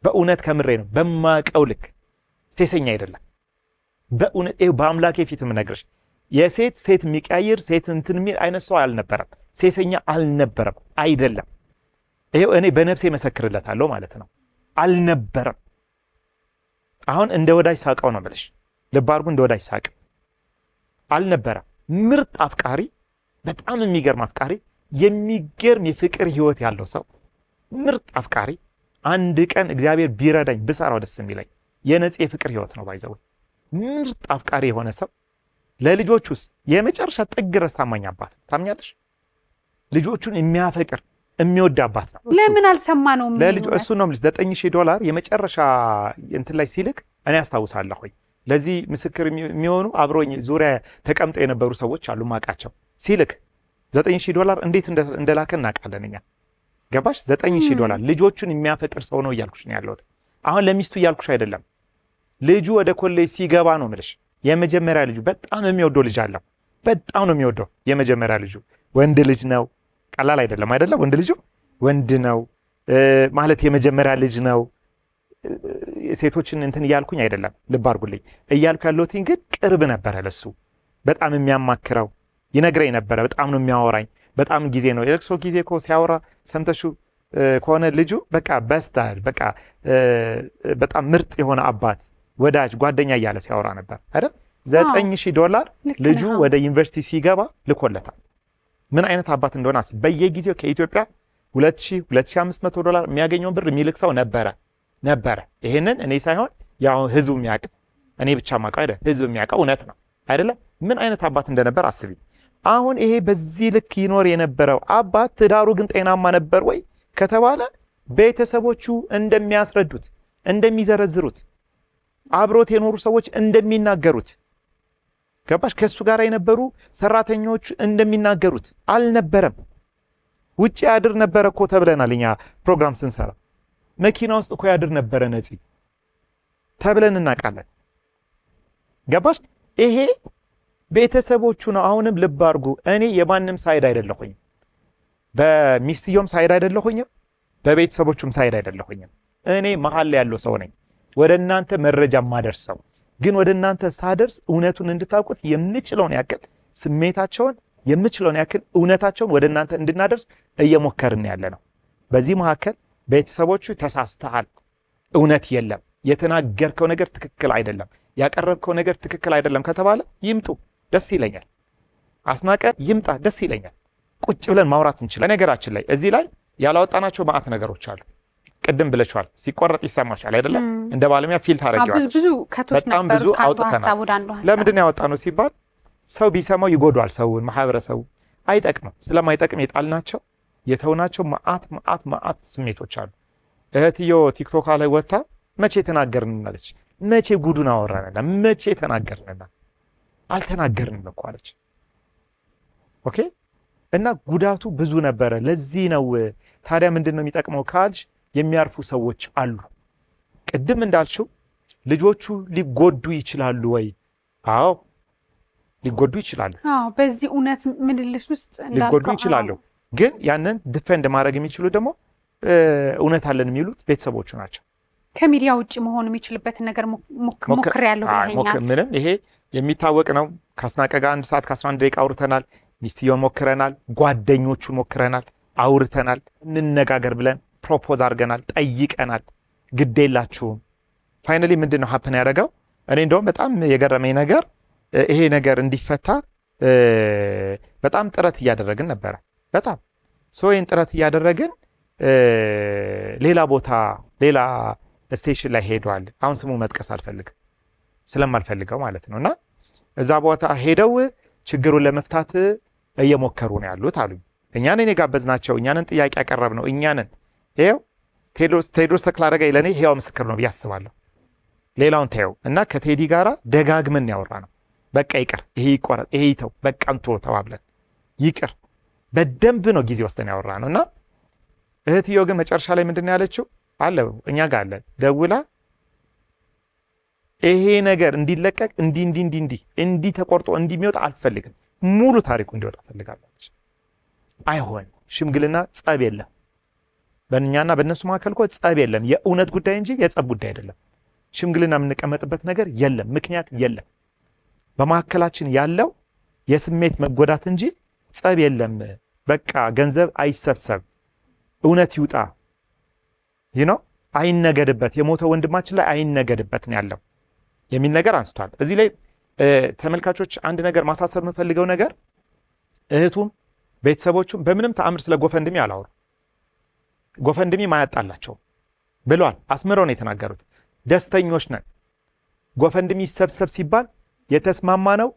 በእውነት ከምሬ ነው፣ በማቀው ልክ ሴሰኛ አይደለም። በእውነት በአምላኬ ፊት የምነግርሽ ሴት የሚቀያየር ሴት እንትን የሚል አይነት ሰው አልነበረም። ሴሰኛ አልነበረም። አይደለም። ይሄው እኔ በነፍሴ መሰክርለታለሁ ማለት ነው። አልነበረም። አሁን እንደ ወዳጅ ሳቀው ነው ብለሽ ልብ አድርጉ። እንደ ወዳጅ ሳቅ አልነበረም። ምርጥ አፍቃሪ፣ በጣም የሚገርም አፍቃሪ፣ የሚገርም የፍቅር ህይወት ያለው ሰው፣ ምርጥ አፍቃሪ። አንድ ቀን እግዚአብሔር ቢረዳኝ ብሰራው ደስ የሚለኝ የነጽ የፍቅር ህይወት ነው ባይዘው። ምርጥ አፍቃሪ የሆነ ሰው ለልጆቹስ የመጨረሻ ጥግ ድረስ ታማኝ አባት። ታምኛለሽ? ልጆቹን የሚያፈቅር የሚወድ አባት ነው። ለምን አልሰማነውም? ለልጅ እሱ ነው የምልሽ $9,000 የመጨረሻ እንትን ላይ ሲልክ እኔ አስታውሳለሁ። ለዚህ ምስክር የሚሆኑ አብሮኝ ዙሪያ ተቀምጠው የነበሩ ሰዎች አሉ ማቃቸው። ሲልክ $9,000 እንዴት እንደላከ እናውቃለን እኛ። ገባሽ? $9,000 ልጆቹን የሚያፈቅር ሰው ነው እያልኩሽ ነው ያለሁት። አሁን ለሚስቱ እያልኩሽ አይደለም። ልጁ ወደ ኮሌጅ ሲገባ ነው የምልሽ። የመጀመሪያ ልጁ በጣም የሚወደው ልጅ አለው። በጣም ነው የሚወደው የመጀመሪያ ልጁ። ወንድ ልጅ ነው። ቀላል አይደለም አይደለም? ወንድ ልጁ ወንድ ነው ማለት የመጀመሪያ ልጅ ነው። ሴቶችን እንትን እያልኩኝ አይደለም፣ ልብ አድርጉልኝ። እያልኩ ያለሁት ግን ቅርብ ነበረ ለሱ። በጣም የሚያማክረው ይነግረኝ ነበረ። በጣም ነው የሚያወራኝ። በጣም ጊዜ ነው የለቅሶ ጊዜ እኮ ሲያወራ ሰምተሹ ከሆነ ልጁ በቃ በስታል በቃ በጣም ምርጥ የሆነ አባት፣ ወዳጅ፣ ጓደኛ እያለ ሲያወራ ነበር አይደል? $9,000 ልጁ ወደ ዩኒቨርሲቲ ሲገባ ልኮለታል። ምን አይነት አባት እንደሆነ አስብ። በየጊዜው ከኢትዮጵያ $2,000-2,500 የሚያገኘውን ብር የሚልክ ሰው ነበረ። ይሄንን እኔ ሳይሆን ያው ህዝቡ የሚያውቅ፣ እኔ ብቻ ማውቀው አይደል፣ ህዝብ የሚያውቀው እውነት ነው አይደለ? ምን አይነት አባት እንደነበር አስቢ። አሁን ይሄ በዚህ ልክ ይኖር የነበረው አባት ትዳሩ ግን ጤናማ ነበር ወይ ከተባለ ቤተሰቦቹ እንደሚያስረዱት፣ እንደሚዘረዝሩት፣ አብሮት የኖሩ ሰዎች እንደሚናገሩት፣ ገባሽ? ከሱ ጋር የነበሩ ሰራተኞች እንደሚናገሩት አልነበረም። ውጭ ያድር ነበረ እኮ ተብለናል እኛ ፕሮግራም ስንሰራ። መኪና ውስጥ እኮ ያድር ነበረ ነፂ ተብለን እናውቃለን። ገባሽ? ይሄ ቤተሰቦቹ ነው። አሁንም ልብ አድርጉ። እኔ የማንም ሳይድ አይደለሁኝም። በሚስትዮም ሳይድ አይደለሁኝም፣ በቤተሰቦቹም ሳይድ አይደለሁኝም። እኔ መሀል ላይ ያለው ሰው ነኝ። ወደ እናንተ መረጃ ማደርሰው ግን ወደ እናንተ ሳደርስ እውነቱን እንድታውቁት የምችለውን ያክል ስሜታቸውን የምችለውን ያክል እውነታቸውን ወደ እናንተ እንድናደርስ እየሞከርን ያለ ነው። በዚህ መካከል ቤተሰቦቹ ተሳስተሃል፣ እውነት የለም፣ የተናገርከው ነገር ትክክል አይደለም፣ ያቀረብከው ነገር ትክክል አይደለም ከተባለ ይምጡ፣ ደስ ይለኛል። አስናቀ ይምጣ፣ ደስ ይለኛል። ቁጭ ብለን ማውራት እንችላለን። ነገራችን ላይ እዚህ ላይ ያላወጣናቸው ማዕት ነገሮች አሉ። ቅድም ብለሽዋል፣ ሲቆረጥ ይሰማሻል አይደለም? እንደ ባለሙያ ፊል ታረጊዋለሽ። በጣም ብዙ አውጥተናል። ለምንድን ነው ያወጣነው ሲባል ሰው ቢሰማው ይጎዷል፣ ሰውን፣ ማህበረሰቡ አይጠቅምም። ስለማይጠቅም የጣልናቸው የተውናቸው ማዕት ስሜቶች አሉ። እህትዮ ቲክቶክ ላይ ወጥታ መቼ ተናገርንናለች? መቼ ጉዱን አወራንና መቼ ተናገርንና? አልተናገርንም እኮ አለች። ኦኬ። እና ጉዳቱ ብዙ ነበረ። ለዚህ ነው ታዲያ ምንድን ነው የሚጠቅመው ካልሽ የሚያርፉ ሰዎች አሉ። ቅድም እንዳልሽው ልጆቹ ሊጎዱ ይችላሉ ወይ? አዎ ሊጎዱ ይችላሉ። በዚህ እውነት ምልልስ ውስጥ ሊጎዱ ይችላሉ። ግን ያንን ዲፌንድ ማድረግ የሚችሉ ደግሞ እውነት አለን የሚሉት ቤተሰቦቹ ናቸው። ከሚዲያ ውጭ መሆን የሚችልበትን ነገር ሞክሬያለሁ ብለኸኛል። ምንም ይሄ የሚታወቅ ነው። ከአስናቀ ጋር 1 ሰዓት ከ11 ደቂቃ አውርተናል። ሚስትየውን ሞክረናል፣ ጓደኞቹን ሞክረናል፣ አውርተናል፣ እንነጋገር ብለን ፕሮፖዝ አድርገናል፣ ጠይቀናል። ግድ የላችሁም። ፋይናሊ ምንድን ነው ሀፕን ያደረገው? እኔ እንደውም በጣም የገረመኝ ነገር ይሄ ነገር እንዲፈታ በጣም ጥረት እያደረግን ነበረ። በጣም ይህን ጥረት እያደረግን ሌላ ቦታ ሌላ ስቴሽን ላይ ሄዷል። አሁን ስሙ መጥቀስ አልፈልግም ስለማልፈልገው ማለት ነው። እና እዛ ቦታ ሄደው ችግሩን ለመፍታት እየሞከሩ ነው ያሉት አሉኝ። እኛንን የጋበዝናቸው፣ እኛንን ጥያቄ ያቀረብነው እኛንን። ይኸው ቴዎድሮስ ተክለአረጋይ ለእኔ ሕያው ምስክር ነው ብዬ አስባለሁ። ሌላውን ተየው እና ከቴዲ ጋራ ደጋግመን ያወራ ነው። በቃ ይቅር፣ ይሄ ይቆረጥ፣ ይሄ ይተው፣ በቃ እንቶ ተባብለን ይቅር በደንብ ነው ጊዜ ወስደን ያወራ ነው። እና እህትዮ ግን መጨረሻ ላይ ምንድን ነው ያለችው? አለ እኛ ጋር አለ ደውላ ይሄ ነገር እንዲለቀቅ እንዲህ ተቆርጦ እንዲሚወጣ አልፈልግም፣ ሙሉ ታሪኩ እንዲወጣ ፈልጋለች። አይሆን ሽምግልና ጸብ የለም በእኛና በእነሱ መካከል እኮ ጸብ የለም። የእውነት ጉዳይ እንጂ የጸብ ጉዳይ አይደለም። ሽምግልና የምንቀመጥበት ነገር የለም፣ ምክንያት የለም። በመካከላችን ያለው የስሜት መጎዳት እንጂ ጸብ የለም። በቃ ገንዘብ አይሰብሰብ፣ እውነት ይውጣ አይነገድበት የሞተ ወንድማችን ላይ አይነገድበት ነው ያለው የሚል ነገር አንስቷል። እዚህ ላይ ተመልካቾች አንድ ነገር ማሳሰብ የምፈልገው ነገር እህቱም ቤተሰቦቹም በምንም ተአምር ስለ ጎፈንድሚ አላወሩ። ጎፈንድሚ ማያጣላቸው ብለዋል። አስምረው ነው የተናገሩት። ደስተኞች ነን። ጎፈንድሚ ሰብሰብ ሲባል የተስማማ ነው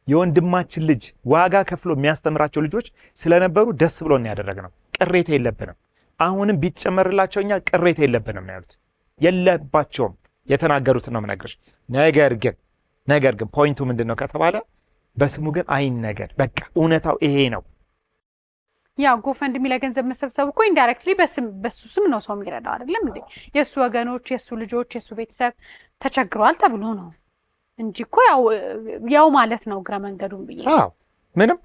የወንድማችን ልጅ ዋጋ ከፍሎ የሚያስተምራቸው ልጆች ስለነበሩ ደስ ብሎን ያደረግነው። ቅሬታ የለብንም። አሁንም ቢጨመርላቸው እኛ ቅሬታ የለብንም ነው ያሉት። የለባቸውም የተናገሩት ነው የምነግርሽ። ነገር ግን ፖይንቱ ምንድነው ከተባለ በስሙ ግን አይነገር። በቃ እውነታው ይሄ ነው። ያው ጎፈንድሚ ለገንዘብ መሰብሰብ እኮ ኢንዳይሬክትሊ በሱ ስም ነው ሰው የሚረዳው አይደለም እንዴ? የሱ ወገኖች፣ የሱ ልጆች፣ የሱ ቤተሰብ ተቸግሯል ተብሎ ነው እንጂ እኮ ያው ማለት ነው እግረ መንገዱን ብዬ። ምንም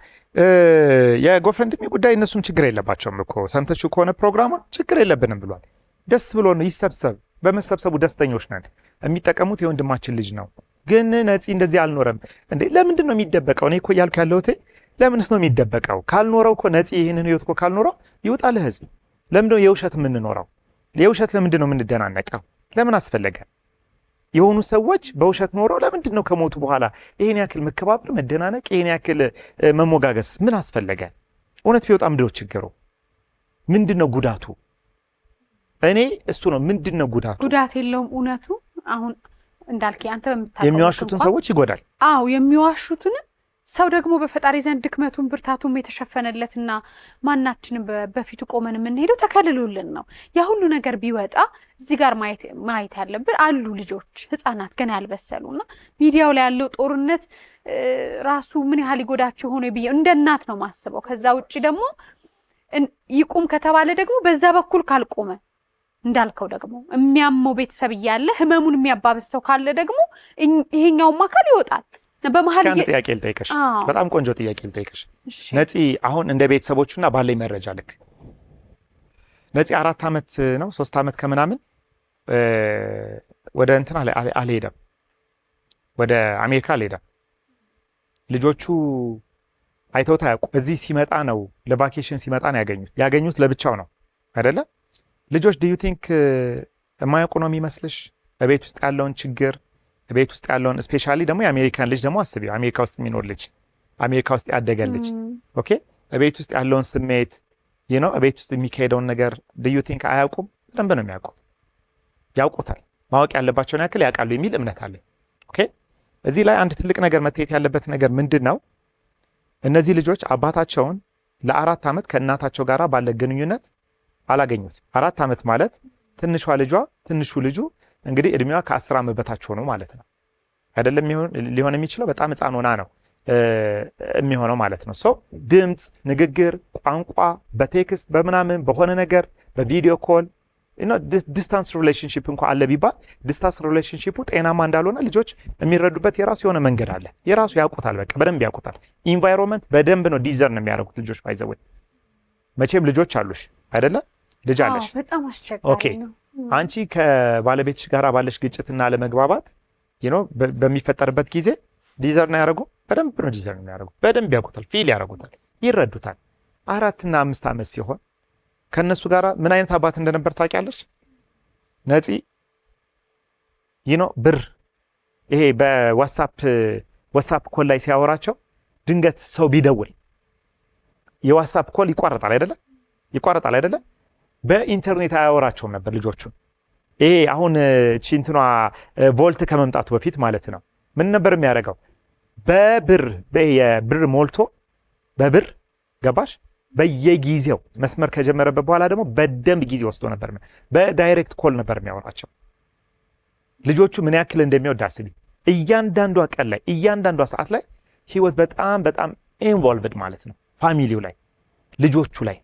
የጎፈንድሚ ጉዳይ እነሱም ችግር የለባቸውም እኮ ሰምተሽው ከሆነ ፕሮግራሙን ችግር የለብንም ብሏል። ደስ ብሎ ነው ይሰብሰብ። በመሰብሰቡ ደስተኞች ነን። የሚጠቀሙት የወንድማችን ልጅ ነው። ግን ነፂ እንደዚህ አልኖረም እንዴ? ለምንድን ነው የሚደበቀው? እኔ እኮ እያልኩ ያለሁት ለምንስ ነው የሚደበቀው? ካልኖረው እኮ ነፂ ይህንን ህይወት እኮ ካልኖረው ይወጣ ለህዝብ። ለምንድን ነው የውሸት የምንኖረው? የውሸት ለምንድን ነው የምንደናነቀው? ለምን አስፈለገ? የሆኑ ሰዎች በውሸት ኖረው ለምንድን ነው ከሞቱ በኋላ ይሄን ያክል መከባበር፣ መደናነቅ፣ ይሄን ያክል መሞጋገስ ምን አስፈለገ? እውነት ቢወጣ ምንድነው ችግሩ? ምንድነው ጉዳቱ? እኔ እሱ ነው ምንድነው ጉዳቱ? ጉዳት የለውም እውነቱ። አሁን እንዳልክ አንተ በምታውቀው የሚዋሹትን ሰዎች ይጎዳል። የሚዋሹትንም ሰው ደግሞ በፈጣሪ ዘንድ ድክመቱን ብርታቱም የተሸፈነለትና ማናችንም በፊቱ ቆመን የምንሄደው ተከልሎልን ነው። ያ ሁሉ ነገር ቢወጣ እዚህ ጋር ማየት ያለብን አሉ ልጆች፣ ህፃናት ገና ያልበሰሉና ሚዲያው ላይ ያለው ጦርነት ራሱ ምን ያህል ይጎዳቸው ሆኖ ብዬ እንደ እናት ነው ማስበው። ከዛ ውጪ ደግሞ ይቁም ከተባለ ደግሞ በዛ በኩል ካልቆመ እንዳልከው ደግሞ የሚያመው ቤተሰብ እያለ ህመሙን የሚያባብስ ሰው ካለ ደግሞ ይሄኛውም አካል ይወጣል። በመሃል ጥያቄ ልጠይቅሽ፣ በጣም ቆንጆ ጥያቄ ልጠይቅሽ ነፂ። አሁን እንደ ቤተሰቦቹና ባለኝ መረጃ ልክ ነፂ 4 ዓመት ነው 3 ዓመት ከምናምን ወደ እንትን አልሄደም፣ ወደ አሜሪካ አልሄደም። ልጆቹ አይተውት አያውቁም። እዚህ ሲመጣ ነው ለቫኬሽን ሲመጣ ነው ያገኙት ለብቻው ነው አይደለ? ልጆች ዱ ዩ ቲንክ የማያውቁ ነው የሚመስልሽ በቤት ውስጥ ያለውን ችግር፣ ቤት ውስጥ ያለውን ስፔሻሊ ደግሞ የአሜሪካን ልጅ ደግሞ አስቢው። አሜሪካ ውስጥ የሚኖር ልጅ፣ አሜሪካ ውስጥ ያደገ ልጅ ኦኬ፣ ቤት ውስጥ ያለውን ስሜት ቤት ውስጥ የሚካሄደውን ነገር ዱ ዩ ቲንክ አያውቁም? በደንብ ነው የሚያውቁት፣ ያውቁታል። ማወቅ ያለባቸውን ያክል ያውቃሉ የሚል እምነት አለኝ። ኦኬ፣ እዚህ ላይ አንድ ትልቅ ነገር መታየት ያለበት ነገር ምንድን ነው? እነዚህ ልጆች አባታቸውን ለ4 ዓመት ከእናታቸው ጋር ባለ ግንኙነት አላገኙት። 4 ዓመት ማለት ትንሹ ልጁ እንግዲህ እድሜዋ ከ10 ዓመት በታች ሆኖ ማለት ነው አይደለም? ሊሆን የሚችለው በጣም ህፃን ሆና ነው የሚሆነው ማለት ነው። ሶ ድምፅ፣ ንግግር፣ ቋንቋ በቴክስት በምናምን በሆነ ነገር በቪዲዮ ኮል ዲስታንስ ሪሌሽንሺፕ እንኳን አለ ቢባል ዲስታንስ ሪሌሽንሺፑ ጤናማ እንዳልሆነ ልጆች የሚረዱበት የራሱ የሆነ መንገድ አለ። የራሱ ያውቁታል፣ በቃ በደንብ ያውቁታል። ኢንቫይሮንመንት በደንብ ነው ዲዘርን የሚያደርጉት ልጆች። ባይዘወት መቼም ልጆች አሉሽ አይደለ? ልጅ አለሽ። በጣም አስቸጋሪ ነው። አንቺ ከባለቤትሽ ጋር ባለሽ ግጭትና ለመግባባት በሚፈጠርበት ጊዜ ዲዘርን ያደርጉ በደንብ ነው ዲዘርን የሚያደርጉ። በደንብ ያውቁታል፣ ፊል ያደርጉታል፣ ይረዱታል። 4 እና 5 ዓመት ሲሆን ከነሱ ጋር ምን አይነት አባት እንደነበር ታውቂያለሽ ነፂ? ብር ይሄ በዋትስአፕ ኮል ላይ ሲያወራቸው ድንገት ሰው ቢደውል የዋትስአፕ ኮል ይቋረጣል አይደለ? በኢንተርኔት አያወራቸውም ነበር ልጆቹን። ይሄ አሁን ቺንትኗ ቮልት ከመምጣቱ በፊት ማለት ነው። ምን ነበር የሚያደርገው? የብር ሞልቶ በብር ገባሽ? በየጊዜው መስመር ከጀመረበት በኋላ ደግሞ በደንብ ጊዜ ወስዶ ነበር በዳይሬክት ኮል ነበር የሚያወራቸው። ልጆቹ ምን ያክል እንደሚወድ አስቢ። እያንዳንዷ ቀን ላይ እያንዳንዷ ሰዓት ላይ ህይወት በጣም በጣም ኢንቮልቭድ ማለት ነው። ፋሚሊው ላይ ልጆቹ ላይ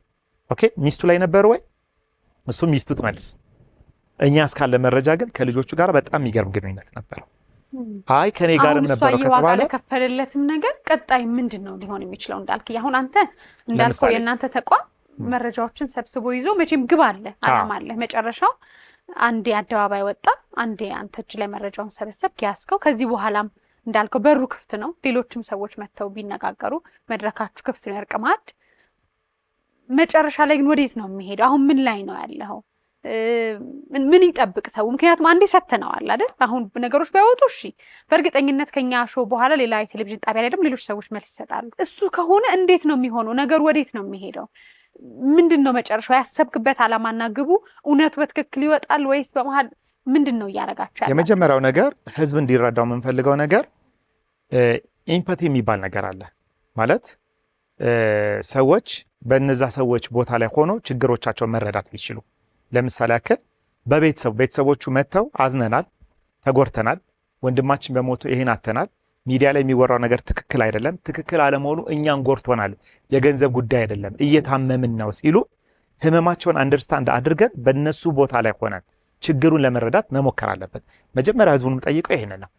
ኦኬ። ሚስቱ ላይ ነበር ወይ? እሱም ሚስቱ ትመልስ። እኛ እስካለ መረጃ ግን ከልጆቹ ጋር በጣም የሚገርም ግንኙነት ነበረው። አይ ከኔ ጋርም ነበረው ከተባለ ከፈለለትም ነገር ቀጣይ ምንድነው ሊሆን የሚችለው? አሁን አንተ እንዳልከው የእናንተ ተቋም መረጃዎችን ሰብስቦ ይዞ መቼም ግብ አለ፣ አላማ አለ። መጨረሻው አንዴ አደባባይ ወጣ፣ አንዴ አንተ እጅ ላይ መረጃውን ሰበሰብክ ያስከው። ከዚህ በኋላም እንዳልከው በሩ ክፍት ነው። ሌሎችም ሰዎች መተው ቢነጋገሩ መድረካችሁ ክፍት ነው። የእርቅ ማዕድ መጨረሻ ላይ ግን ወዴት ነው የሚሄደው? አሁን ምን ላይ ነው ያለው? ምን ይጠብቅ ሰው? ምክንያቱም አንዴ ሰተነዋል አይደል? አሁን ነገሮች ባይወጡ እሺ፣ በእርግጠኝነት ከኛ ሾው በኋላ ሌላ የቴሌቪዥን ጣቢያ ላይ ደግሞ ሌሎች ሰዎች መልስ ይሰጣሉ። እሱ ከሆነ እንዴት ነው የሚሆነው? ነገሩ ወዴት ነው የሚሄደው? ምንድን ነው መጨረሻው? ያሰብክበት አላማና ግቡ እውነቱ በትክክል ይወጣል ወይስ በመሀል ምንድን ነው እያደረጋችሁ ያለው? የመጀመሪያው ነገር ህዝብ እንዲረዳው የምንፈልገው ነገር ኢምፓቲ የሚባል ነገር አለ ማለት ሰዎች በእነዛ ሰዎች ቦታ ላይ ሆኖ ችግሮቻቸውን መረዳት ቢችሉ። ለምሳሌ ያክል ቤተሰቦቹ መጥተው አዝነናል፣ ተጎድተናል፣ ወንድማችን በሞቱ ይሄን አተናል፣ ሚዲያ ላይ የሚወራው ነገር ትክክል አይደለም፣ ትክክል አለመሆኑ እኛን ጎድቶናል፣ የገንዘብ ጉዳይ አይደለም፣ እየታመምን ነው ሲሉ ህመማቸውን አንደርስታንድ አድርገን በእነሱ ቦታ ላይ ሆነን ችግሩን ለመረዳት መሞከር አለበት። መጀመሪያ ህዝቡን የምጠይቀው ይሄን ነው።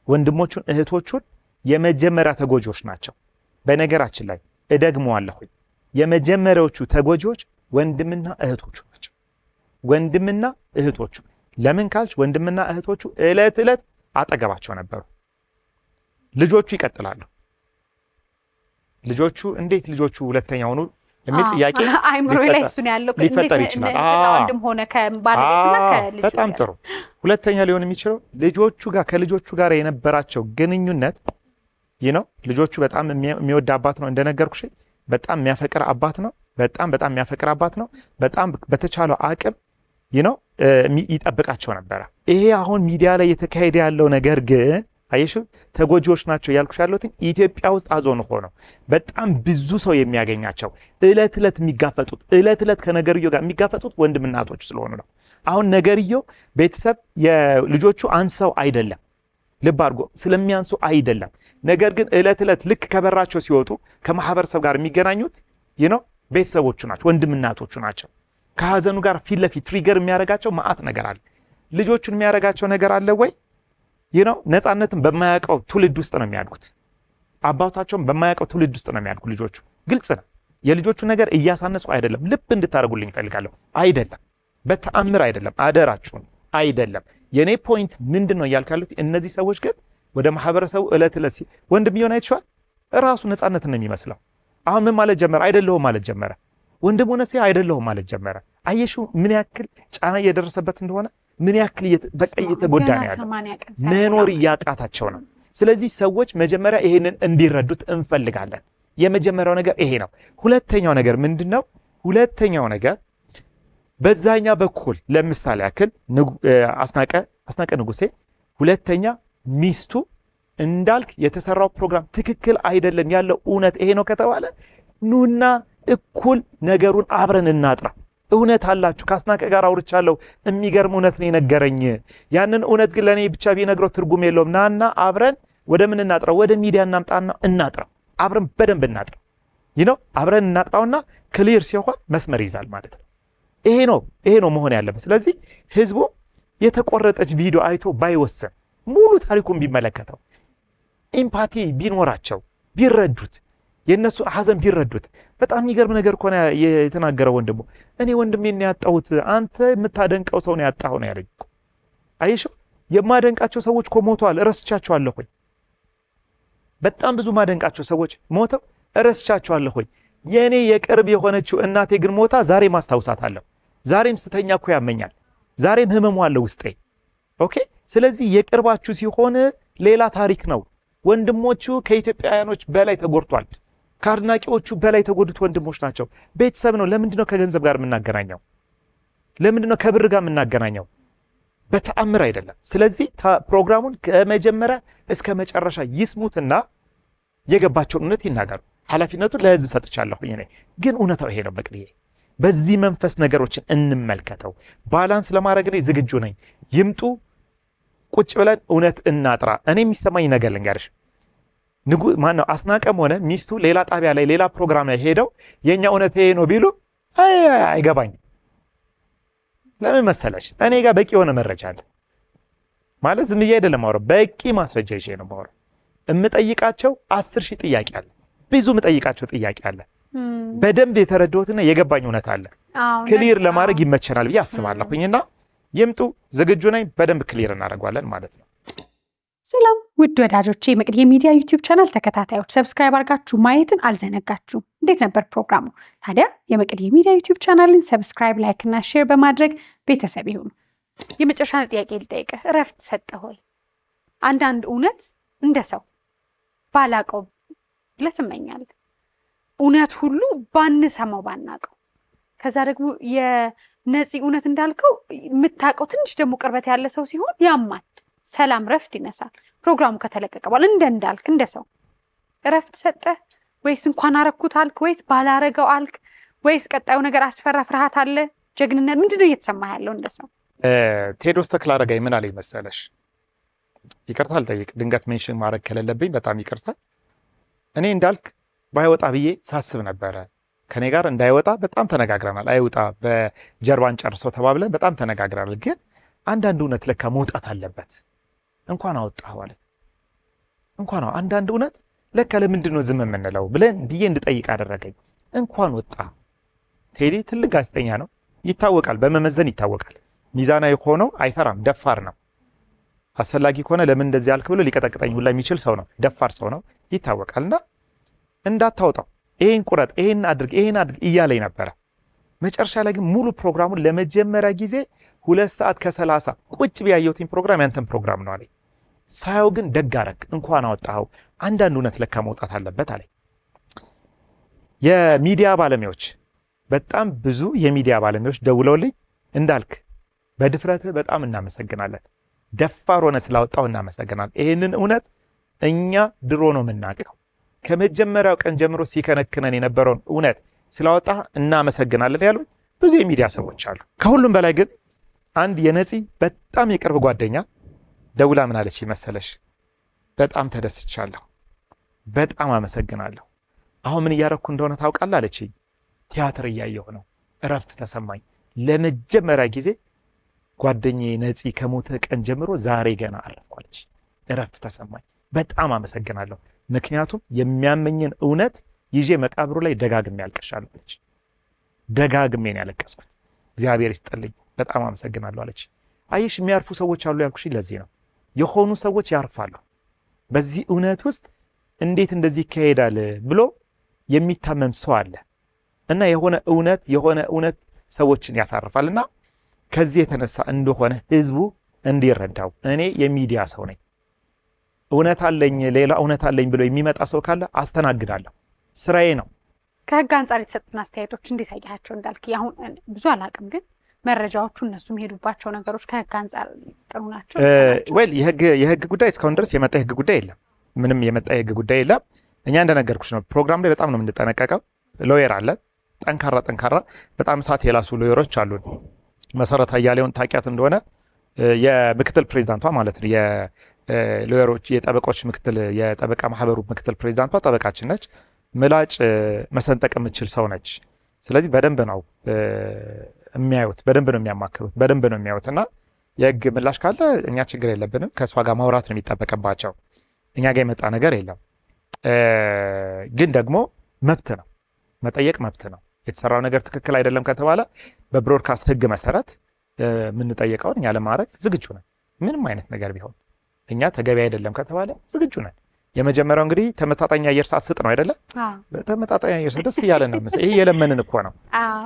ወንድሞቹን እህቶቹን የመጀመሪያ ተጎጂዎች ናቸው። በነገራችን ላይ እደግመዋለሁኝ፣ የመጀመሪያዎቹ ተጎጂዎች ወንድምና እህቶቹ ናቸው። ወንድምና እህቶቹ ለምን ካልች ወንድምና እህቶቹ እለት እለት አጠገባቸው ነበሩ። ልጆቹ ይቀጥላሉ። ልጆቹ እንዴት ልጆቹ ሁለተኛ ሆኑ የሚል ጥያቄ አይምሮ ላይ እሱ ነው ያለው። ሊፈጠር ይችላል። ወንድም ሆነ ከባለቤትና ከልጅ በጣም ጥሩ። ሁለተኛ ሊሆን የሚችለው ልጆቹ ጋር ከልጆቹ ጋር የነበራቸው ግንኙነት ልጆቹ በጣም የሚወድ አባት ነው እንደነገርኩሽ፣ በጣም የሚያፈቅር አባት ነው። በጣም የሚያፈቅር አባት ነው። በጣም በተቻለው አቅም ይጠብቃቸው ነበረ። ይሄ አሁን ሚዲያ ላይ የተካሄደ ያለው ነገር ግን አየሽ ተጎጂዎች ናቸው ያልኩሽ ያሉት ኢትዮጵያ ውስጥ አዞን ሆነው በጣም ብዙ ሰው የሚያገኛቸው እለት የሚጋፈጡት እለት ከነገርየው ጋር የሚጋፈጡት ወንድምና እህቶች ስለሆኑ ነው። አሁን ነገርየው ቤተሰብ የልጆቹ አንሰው አይደለም፣ ልብ አድርጎ ስለሚያንሱ አይደለም። ነገር ግን እለት ልክ ከበራቸው ሲወጡ ከማህበረሰብ ጋር የሚገናኙት ቤተሰቦቹ ናቸው፣ ወንድምና እህቶቹ ናቸው። ከሀዘኑ ጋር ፊት ለፊት ትሪገር የሚያደርጋቸው ማአት ነገር አለ። ልጆቹን የሚያደርጋቸው ነገር አለ ወይ? ነፃነትን በማያውቀው ትውልድ ውስጥ ነው የሚያድጉት። አባታቸውን በማያውቀው ትውልድ ውስጥ ነው የሚያድጉ ልጆቹ። ግልጽ ነው። የልጆቹ ነገር እያሳነስኩ አይደለም፣ ልብ እንድታደርጉልኝ እፈልጋለሁ። አይደለም፣ በተአምር አይደለም፣ አደራችሁን አይደለም። የኔ ፖይንት ምንድን ነው እያልኩ ያሉት እነዚህ ሰዎች ግን ወደ ማህበረሰቡ እለት ወንድም ይሆን አይተሻል፣ ራሱ ነፃነትን ነው የሚመስለው። አሁን ምን ማለት ጀመረ? አይደለሁም ማለት ጀመረ። ወንድም ሆነ አይደለሁም ማለት ጀመረ። አየሽው ምን ያክል ጫና እየደረሰበት እንደሆነ፣ ምን ያክል እየተጎዳ ነው ያለው፣ መኖር እያቃታቸው ነው። ስለዚህ ሰዎች መጀመሪያ ይሄንን እንዲረዱት እንፈልጋለን። የመጀመሪያው ነገር ይሄ ነው። ሁለተኛው ነገር ምንድነው? ሁለተኛው ነገር በዛኛ በኩል ለምሳሌ ያክል አስናቀ ንጉሴ ሁለተኛ ሚስቱ እንዳልክ የተሰራው ፕሮግራም ትክክል አይደለም፣ ያለው እውነት ይሄ ነው ከተባለ ኑና እኩል ነገሩን አብረን እናጥራ። እውነት አላችሁ። ከአስናቀ ጋር አውርቻለሁ። የሚገርም እውነት ነው የነገረኝ። ያንን እውነት ግን ለእኔ ብቻ ቢነግረው ትርጉም የለውም። ናና አብረን ወደ ምን እናጥራው? ወደ ሚዲያ እናምጣና እናጥራው። አብረን በደንብ እናጥራው። አብረን እናጥራውና ክሊር ሲሆን መስመር ይዛል ማለት ነው። ይሄ ነው መሆን ያለበት። ስለዚህ ህዝቡ የተቆረጠች ቪዲዮ አይቶ ባይወሰን፣ ሙሉ ታሪኩን ቢመለከተው፣ ኢምፓቲ ቢኖራቸው፣ ቢረዱት፣ የነሱን ሐዘን ቢረዱት። በጣም የሚገርም ነገር እኮ ነው የተናገረው ወንድሙ። እኔ ወንድሜን ያጣሁት አንተ የምታደንቀው ሰው ነው ያጣኸው ነው ያለኝ። አየሽው፣ የማደንቃቸው ሰዎች እኮ ሞተዋል፣ እረስቻቸዋለሁ። በጣም ብዙ ማደንቃቸው ሰዎች ሞተው እረስቻቸዋለሁ። የኔ የቅርብ የሆነችው እናቴ ግን ሞታ ዛሬም አስታውሳታለሁ። ዛሬም ስተኛ እኮ ያመኛል። ዛሬም ህመሙ አለ ውስጤ። ኦኬ። ስለዚህ የቅርባችሁ ሲሆን ሌላ ታሪክ ነው። ወንድሞቹ ከኢትዮጵያውያኖች በላይ ተጎድቷል። ከአድናቂዎቹ በላይ የተጎዱት ወንድሞች ናቸው። ቤተሰብ ነው። ለምንድነው ከገንዘብ ጋር የምናገናኘው? ለምንድነው ከብር ጋር የምናገናኘው? በተአምር አይደለም። ስለዚህ ፕሮግራሙን ከመጀመሪያ እስከ መጨረሻ ይስሙትና የገባቸውን እውነት ይናገሩ። ኃላፊነቱን ለህዝብ ሰጥቻለሁኝ። እኔ ግን እውነታው ይሄ ነው። በቅድዬ በዚህ መንፈስ ነገሮችን እንመልከተው። ባላንስ ለማድረግ እኔ ዝግጁ ነኝ። ይምጡ፣ ቁጭ ብለን እውነት እናጥራ። እኔ የሚሰማኝ ነገር ልንገርሽ፣ ማነው አስናቀም ሆነ ሚስቱ ሌላ ጣቢያ ላይ ሌላ ፕሮግራም ላይ ሄደው የኛ እውነት ይሄ ነው ቢሉ አይገባኝም። ለምን መሰለሽ? እኔ ጋር በቂ የሆነ መረጃ አለ። ማለት ዝም ብዬ አይደለም ማውራት፣ በቂ ማስረጃ ይዤ ነው ማውራት። እምጠይቃቸው 10,000 ጥያቄ አለ። ብዙ እምጠይቃቸው ጥያቄ አለ። በደንብ የተረዳሁትና የገባኝ እውነት አለ። ክሊር ለማድረግ ይመቸናል ብዬ አስባለሁኝና ይምጡ፣ ዝግጁ ነኝ። በደንብ ክሊር እናደርጋለን ማለት ነው። ሰላም ውድ ወዳጆቼ የመቅድዬ ሚዲያ ዩቲዩብ ቻናል ተከታታዮች ሰብስክራይብ አድርጋችሁ ማየትን አልዘነጋችሁም። እንዴት ነበር ፕሮግራሙ? ታዲያ የመቅድዬ ሚዲያ ዩቲዩብ ቻናልን ሰብስክራይብ፣ ላይክ እና ሼር በማድረግ ቤተሰብ ይሁኑ። የመጨረሻ ጥያቄ ልጠይቅህ፣ እረፍት ሰጠ ሆይ? አንዳንድ እውነት እንደ ሰው ባላቀው ብለህ ትመኛለህ። እውነት ሁሉ ባንሰማው ባናቀው፣ ከዛ ደግሞ የነፂ እውነት እንዳልከው የምታውቀው ትንሽ ደግሞ ቅርበት ያለ ሰው ሲሆን ያማል፣ ሰላም ረፍት ይነሳል። ፕሮግራሙ ከተለቀቀ በኋላ እንዳልክ እንደ ሰው እረፍት ሰጠ ወይስ እንኳን አረኩት አልክ ወይስ ባላረገው አልክ ወይስ ቀጣዩ ነገር አስፈራ፣ ፍርሃት አለ፣ ጀግንነት ምንድን ነው እየተሰማ ያለው እንደ ሰው? ቴዎድሮስ ተክለአረጋይ ምን አለኝ መሰለሽ? ይቅርታ አልጠይቅ ድንገት ሜንሽን ማድረግ ከሌለብኝ በጣም ይቅርታ። እኔ እንዳልክ ባይወጣ ብዬ ሳስብ ነበረ። ከኔ ጋር እንዳይወጣ በጣም ተነጋግረናል። አይወጣ በጀርባን ጨርሰው ተባብለን በጣም ተነጋግረናል። ግን አንዳንድ እውነት ለካ መውጣት አለበት። እንኳን አወጣህ ማለት እንኳን አንዳንድ እውነት ለካ ለምንድን ነው ዝም የምንለው ብዬ እንድጠይቅ አደረገኝ። እንኳን ወጣ። ቴዲ ትልቅ ጋዜጠኛ ነው፣ ይታወቃል፣ በመመዘን ይታወቃል። ሚዛናዊ ሆነው አይፈራም፣ ደፋር ነው። አስፈላጊ ከሆነ ለምን እንደዚህ አልክ ብሎ ሊቀጠቅጠኝ ሁላ የሚችል ሰው ነው፣ ደፋር ሰው ነው፣ ይታወቃልና እንዳታወጣው፣ ይሄን ቁረጥ፣ ይሄን አድርግ እያለኝ ነበረ። መጨረሻ ላይ ግን ሙሉ ፕሮግራሙን ለመጀመሪያ ጊዜ 2 ሰዓት ከ30 ቁጭ ቢያየሁትኝ ፕሮግራም ያንተን ፕሮግራም ነው አለኝ። ሳየው ግን ደግ አደረክ፣ እንኳን አወጣኸው፣ አንዳንድ እውነት ለካ መውጣት አለበት አለኝ። የሚዲያ ባለሙያዎች በጣም ብዙ የሚዲያ ባለሙያዎች ደውለውልኝ እንዳልክ በድፍረትህ በጣም እናመሰግናለን፣ ደፋር ሆነ ስላወጣው እናመሰግናለን። ይህንን እውነት እኛ ድሮ ነው የምናውቀው፣ ከመጀመሪያው ቀን ጀምሮ ሲከነክነን የነበረውን እውነት ስላወጣ እናመሰግናለን ያሉ ብዙ የሚዲያ ሰዎች አሉ። ከሁሉም በላይ ግን አንድ የነፂ በጣም የቅርብ ጓደኛ ደውላ ምን አለች መሰለሽ? በጣም ተደስቻለሁ፣ በጣም አመሰግናለሁ። አሁን ምን እያረኩ እንደሆነ ታውቃለህ አለች። ቲያትር እያየሁ ነው፣ እረፍት ተሰማኝ። ለመጀመሪያ ጊዜ ጓደኛዬ ነፂ ከሞተ ቀን ጀምሮ ዛሬ ገና አረፍኳለች፣ እረፍት ተሰማኝ፣ በጣም አመሰግናለሁ። ምክንያቱም የሚያመኝን እውነት ይዤ መቃብሩ ላይ ደጋግሜ ያልቀሻለሁ አለች። ደጋግሜ ነው ያለቀስኩት፣ እግዚአብሔር ይስጥልኝ፣ በጣም አመሰግናለሁ አለች። አይሽ የሚያርፉ ሰዎች አሉ ያልኩሽ ለዚህ ነው። የሆኑ ሰዎች ያርፋሉ። በዚህ እውነት ውስጥ እንዴት እንደዚህ ይካሄዳል ብሎ የሚታመም ሰው አለ እና የሆነ እውነት ሰዎችን ያሳርፋልና ከዚህ የተነሳ እንደሆነ ህዝቡ እንዲረዳው እኔ የሚዲያ ሰው ነኝ፣ እውነት አለኝ፣ ሌላ እውነት አለኝ ብሎ የሚመጣ ሰው ካለ አስተናግዳለሁ፣ ስራዬ ነው። ከህግ አንጻር የተሰጡን አስተያየቶች እንዴት አያቸው እንዳልክ? አሁን ብዙ አላቅም፣ ግን መረጃዎቹ እነሱ የሚሄዱባቸው ነገሮች ከህግ አንጻር ጥሩ ናቸው? ወል የህግ ጉዳይ እስካሁን ድረስ የመጣ የህግ ጉዳይ የለም። ምንም የመጣ የህግ ጉዳይ የለም። እኛ እንደነገርኩሽ ነው፣ ፕሮግራም ላይ በጣም ነው የምንጠነቀቀው። ሎየር አለ፣ ጠንካራ በጣም ሰዓት የላሱ ሎየሮች አሉን። መሰረት አያሌውን ታውቂያት እንደሆነ የምክትል ፕሬዚዳንቷ ማለት ነው፣ የሎየሮች የጠበቆች ምክትል የጠበቃ ማህበሩ ምክትል ፕሬዚዳንቷ ጠበቃችን ነች። ምላጭ መሰንጠቅ የምትችል ሰው ነች። ስለዚህ በደንብ ነው የሚያዩት፣ በደንብ ነው የሚያማክሩት፣ በደንብ ነው የሚያዩት እና የህግ ምላሽ ካለ እኛ ችግር የለብንም። ከእሷ ጋር ማውራት ነው የሚጠበቅባቸው። እኛ ጋር የመጣ ነገር የለም። ግን ደግሞ መብት ነው መጠየቅ፣ መብት ነው። የተሰራው ነገር ትክክል አይደለም ከተባለ በብሮድካስት ህግ መሰረት የምንጠየቀውን እኛ ለማድረግ ዝግጁ ነን። ምንም አይነት ነገር ቢሆን እኛ ተገቢ አይደለም ከተባለ ዝግጁ ነን። የመጀመሪያው እንግዲህ ተመጣጣኝ አየር ሰዓት ስጥ ነው አይደለ? ተመጣጣኝ አየር ሰዓት ደስ እያለን ነው። ይሄ የለመንን እኮ ነው።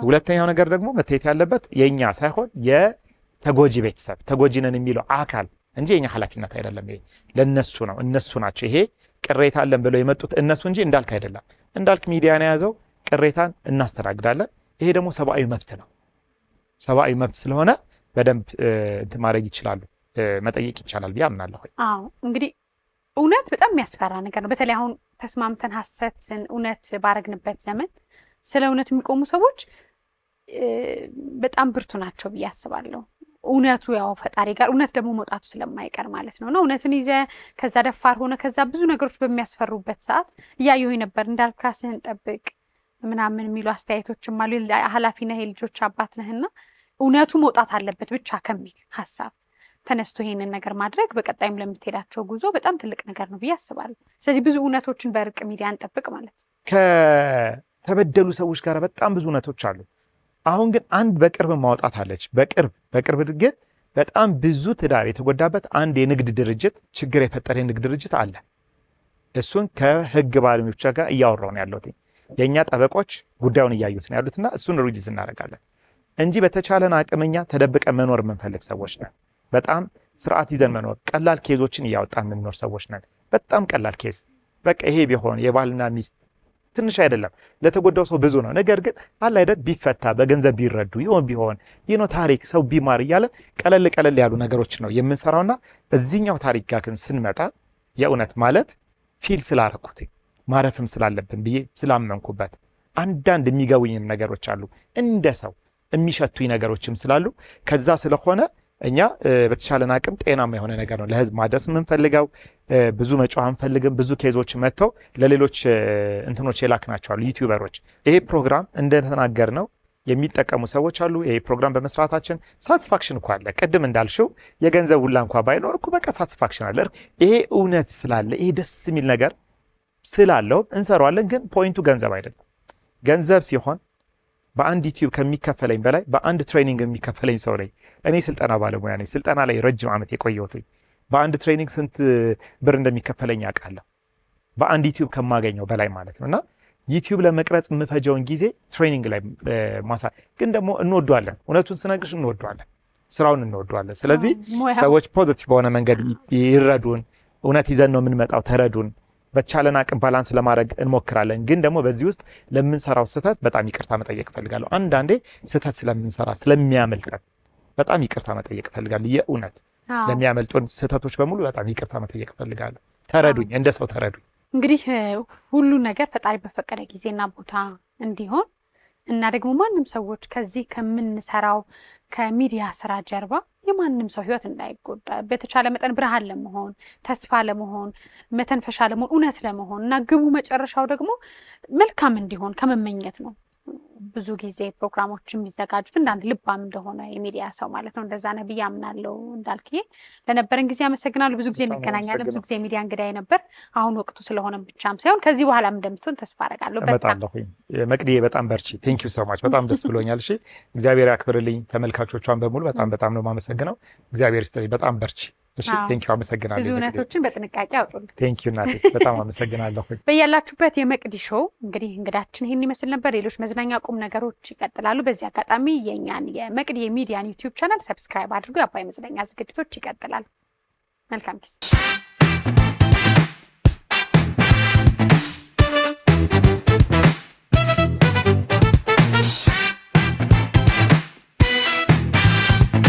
ሁለተኛው ነገር ደግሞ መታየት ያለበት የኛ ሳይሆን የተጎጂ ቤተሰብ ተጎጂ ነን የሚለው አካል እንጂ የኛ ኃላፊነት አይደለም። ይሄ ለነሱ ነው፣ እነሱ ናቸው። ይሄ ቅሬታ አለን ብለው የመጡት እነሱ እንጂ እንዳልክ አይደለም። እንዳልክ ሚዲያን የያዘው ቅሬታን እናስተናግዳለን። ይሄ ደግሞ ሰብአዊ መብት ነው። ሰብአዊ መብት ስለሆነ በደንብ እንትን ማድረግ ይችላሉ፣ መጠየቅ ይቻላል ብዬ አምናለሁ። አዎ እንግዲህ እውነት በጣም የሚያስፈራ ነገር ነው። በተለይ አሁን ተስማምተን ሐሰትን እውነት ባረግንበት ዘመን ስለ እውነት የሚቆሙ ሰዎች በጣም ብርቱ ናቸው ብዬ አስባለሁ። እውነቱ ያው ፈጣሪ ጋር እውነት ደግሞ መውጣቱ ስለማይቀር ማለት ነውና እውነትን ይዘ ከዛ ደፋር ሆነ ከዛ ብዙ ነገሮች በሚያስፈሩበት ሰዓት እያየሁኝ ነበር። እንዳልክ ራስህን ጠብቅ ምናምን የሚሉ አስተያየቶችም አሉ። ኃላፊ ነህ፣ የልጆች አባት ነህና እውነቱ መውጣት አለበት ብቻ ከሚል ሀሳብ ተነስቶ ይሄንን ነገር ማድረግ በቀጣይም ለምትሄዳቸው ጉዞ በጣም ትልቅ ነገር ነው ብዬ አስባለሁ። ስለዚህ ብዙ እውነቶችን በእርቅ ሚዲያ እንጠብቅ ማለት ነው። ከተበደሉ ሰዎች ጋር በጣም ብዙ እውነቶች አሉ። አሁን ግን አንድ በቅርብ ማውጣት አለች። በቅርብ ግን በጣም ብዙ ትዳር የተጎዳበት አንድ የንግድ ድርጅት ችግር የፈጠረ የንግድ ድርጅት አለ። እሱን ከህግ ባለሙያዎች ጋር እያወራው ነው ያለሁት። የኛ ጠበቆች ጉዳዩን እያዩት ነው ያሉትና እሱን ሪሊዝ እናደርጋለን እንጂ በተቻለን አቅምኛ ተደብቀን መኖር የምንፈልግ ሰዎች ነን። በጣም ስርዓት ይዘን መኖር ቀላል ኬዞችን እያወጣን የምንኖር ሰዎች ነን። በጣም ቀላል ኬዝ በቃ ይሄ ቢሆን የባልና ሚስት ትንሽ አይደለም፣ ለተጎዳው ሰው ብዙ ነው። ነገር ግን አለ አይደል ቢፈታ በገንዘብ ቢረዱ ቢሆን ታሪክ ሰው ቢማር እያለን ቀለል ያሉ ነገሮች ነው የምንሰራውና እዚህኛው ታሪክ ጋር ግን ስንመጣ የእውነት ማለት ፊል ስላረኩት ማረፍም ስላለብን ብዬ ስላመንኩበት አንዳንድ የሚገቡኝም ነገሮች አሉ፣ እንደ ሰው የሚሸቱኝ ነገሮችም ስላሉ ከዛ ስለሆነ እኛ በተቻለን አቅም ጤናማ የሆነ ነገር ነው ለህዝብ ማድረስ የምንፈልገው። ብዙ መጫወት አንፈልግም። ብዙ ኬዞች መጥተው ለሌሎች እንትኖች የላክናቸው አሉ ዩቲዩበሮች። ይሄ ፕሮግራም እንደተናገር ነው የሚጠቀሙ ሰዎች አሉ። ይሄ ፕሮግራም በመስራታችን ሳቲስፋክሽን እኮ አለ። ቅድም እንዳልሽው የገንዘብ ሁላ እንኳ ባይኖር እኮ በቃ ሳቲስፋክሽን አለ። ይሄ እውነት ስላለ ይሄ ደስ የሚል ነገር ስላለው እንሰራዋለን። ግን ፖይንቱ ገንዘብ አይደለም። ገንዘብ ሲሆን በአንድ ዩቲዩብ ከሚከፈለኝ በላይ በአንድ ትሬኒንግ የሚከፈለኝ ሰው ላይ እኔ ስልጠና ባለሙያ ነኝ። ስልጠና ላይ ረጅም ዓመት የቆየሁት በአንድ ትሬኒንግ ስንት ብር እንደሚከፈለኝ አውቃለሁ። በአንድ ዩቲዩብ ከማገኘው በላይ ማለት ነው። እና ዩቲዩብ ለመቅረጽ የምፈጀውን ጊዜ ትሬኒንግ ላይ ግን ደግሞ እንወደዋለን። እውነቱን ስነግርሽ እንወደዋለን፣ ስራውን እንወደዋለን። ስለዚህ ሰዎች ፖዚቲቭ በሆነ መንገድ ይረዱን። እውነት ይዘን ነው የምንመጣው፣ ተረዱን። በቻለን አቅም ባላንስ ለማድረግ እንሞክራለን። ግን ደግሞ በዚህ ውስጥ ለምንሰራው ስህተት በጣም ይቅርታ መጠየቅ እፈልጋለሁ። አንዳንዴ ስህተት ስለምንሰራ ስለሚያመልጠን በጣም ይቅርታ መጠየቅ እፈልጋለሁ። የእውነት ለሚያመልጡን ስህተቶች በሙሉ በጣም ይቅርታ መጠየቅ እፈልጋለሁ። ተረዱኝ፣ እንደ ሰው ተረዱኝ። እንግዲህ ሁሉ ነገር ፈጣሪ በፈቀደ ጊዜና ቦታ እንዲሆን እና ደግሞ ማንም ሰዎች ከዚህ ከምንሰራው ከሚዲያ ስራ ጀርባ የማንም ሰው ህይወት እንዳይጎዳ በተቻለ መጠን ብርሃን ለመሆን ተስፋ ለመሆን መተንፈሻ ለመሆን እውነት ለመሆን እና ግቡ መጨረሻው ደግሞ መልካም እንዲሆን ከመመኘት ነው። ብዙ ጊዜ ፕሮግራሞች የሚዘጋጁት እንዳንድ ልባም እንደሆነ የሚዲያ ሰው ማለት ነው። እንደዛ ነው ብዬ አምናለሁ። እንዳልክዬ ለነበረን ጊዜ አመሰግናለሁ። ብዙ ጊዜ እንገናኛለን። ብዙ ጊዜ ሚዲያ እንግዳይ ነበር። አሁን ወቅቱ ስለሆነ ብቻም ሳይሆን ከዚህ በኋላም እንደምትሆን ተስፋ አደርጋለሁ። መቅዲዬ በጣም በርቺ። ቴንክ ዩ ሶ ማች። በጣም ደስ ብሎኛል። እሺ እግዚአብሔር ያክብርልኝ። ተመልካቾቿን በሙሉ በጣም ነው የማመሰግነው። እግዚአብሔር ይስጥልኝ። በጣም በርቺ። እሺ ቴንክ ዩ አመሰግናለሁ። ብዙ እውነቶችን በጥንቃቄ አውጡልኝ። ቴንክ ዩ እናቴ በጣም አመሰግናለሁ። በያላችሁበት የመቅዲ ሾው እንግዲህ እንግዳችን ይሄን ይመስል ነበር። ሌሎች መዝናኛ ቁም ነገሮች ይቀጥላሉ። በዚህ አጋጣሚ የኛን የመቅዲ የሚዲያን ዩቲዩብ ቻናል ሰብስክራይብ አድርጉ። የአባይ መዝናኛ ዝግጅቶች ይቀጥላሉ። መልካም ጊዜ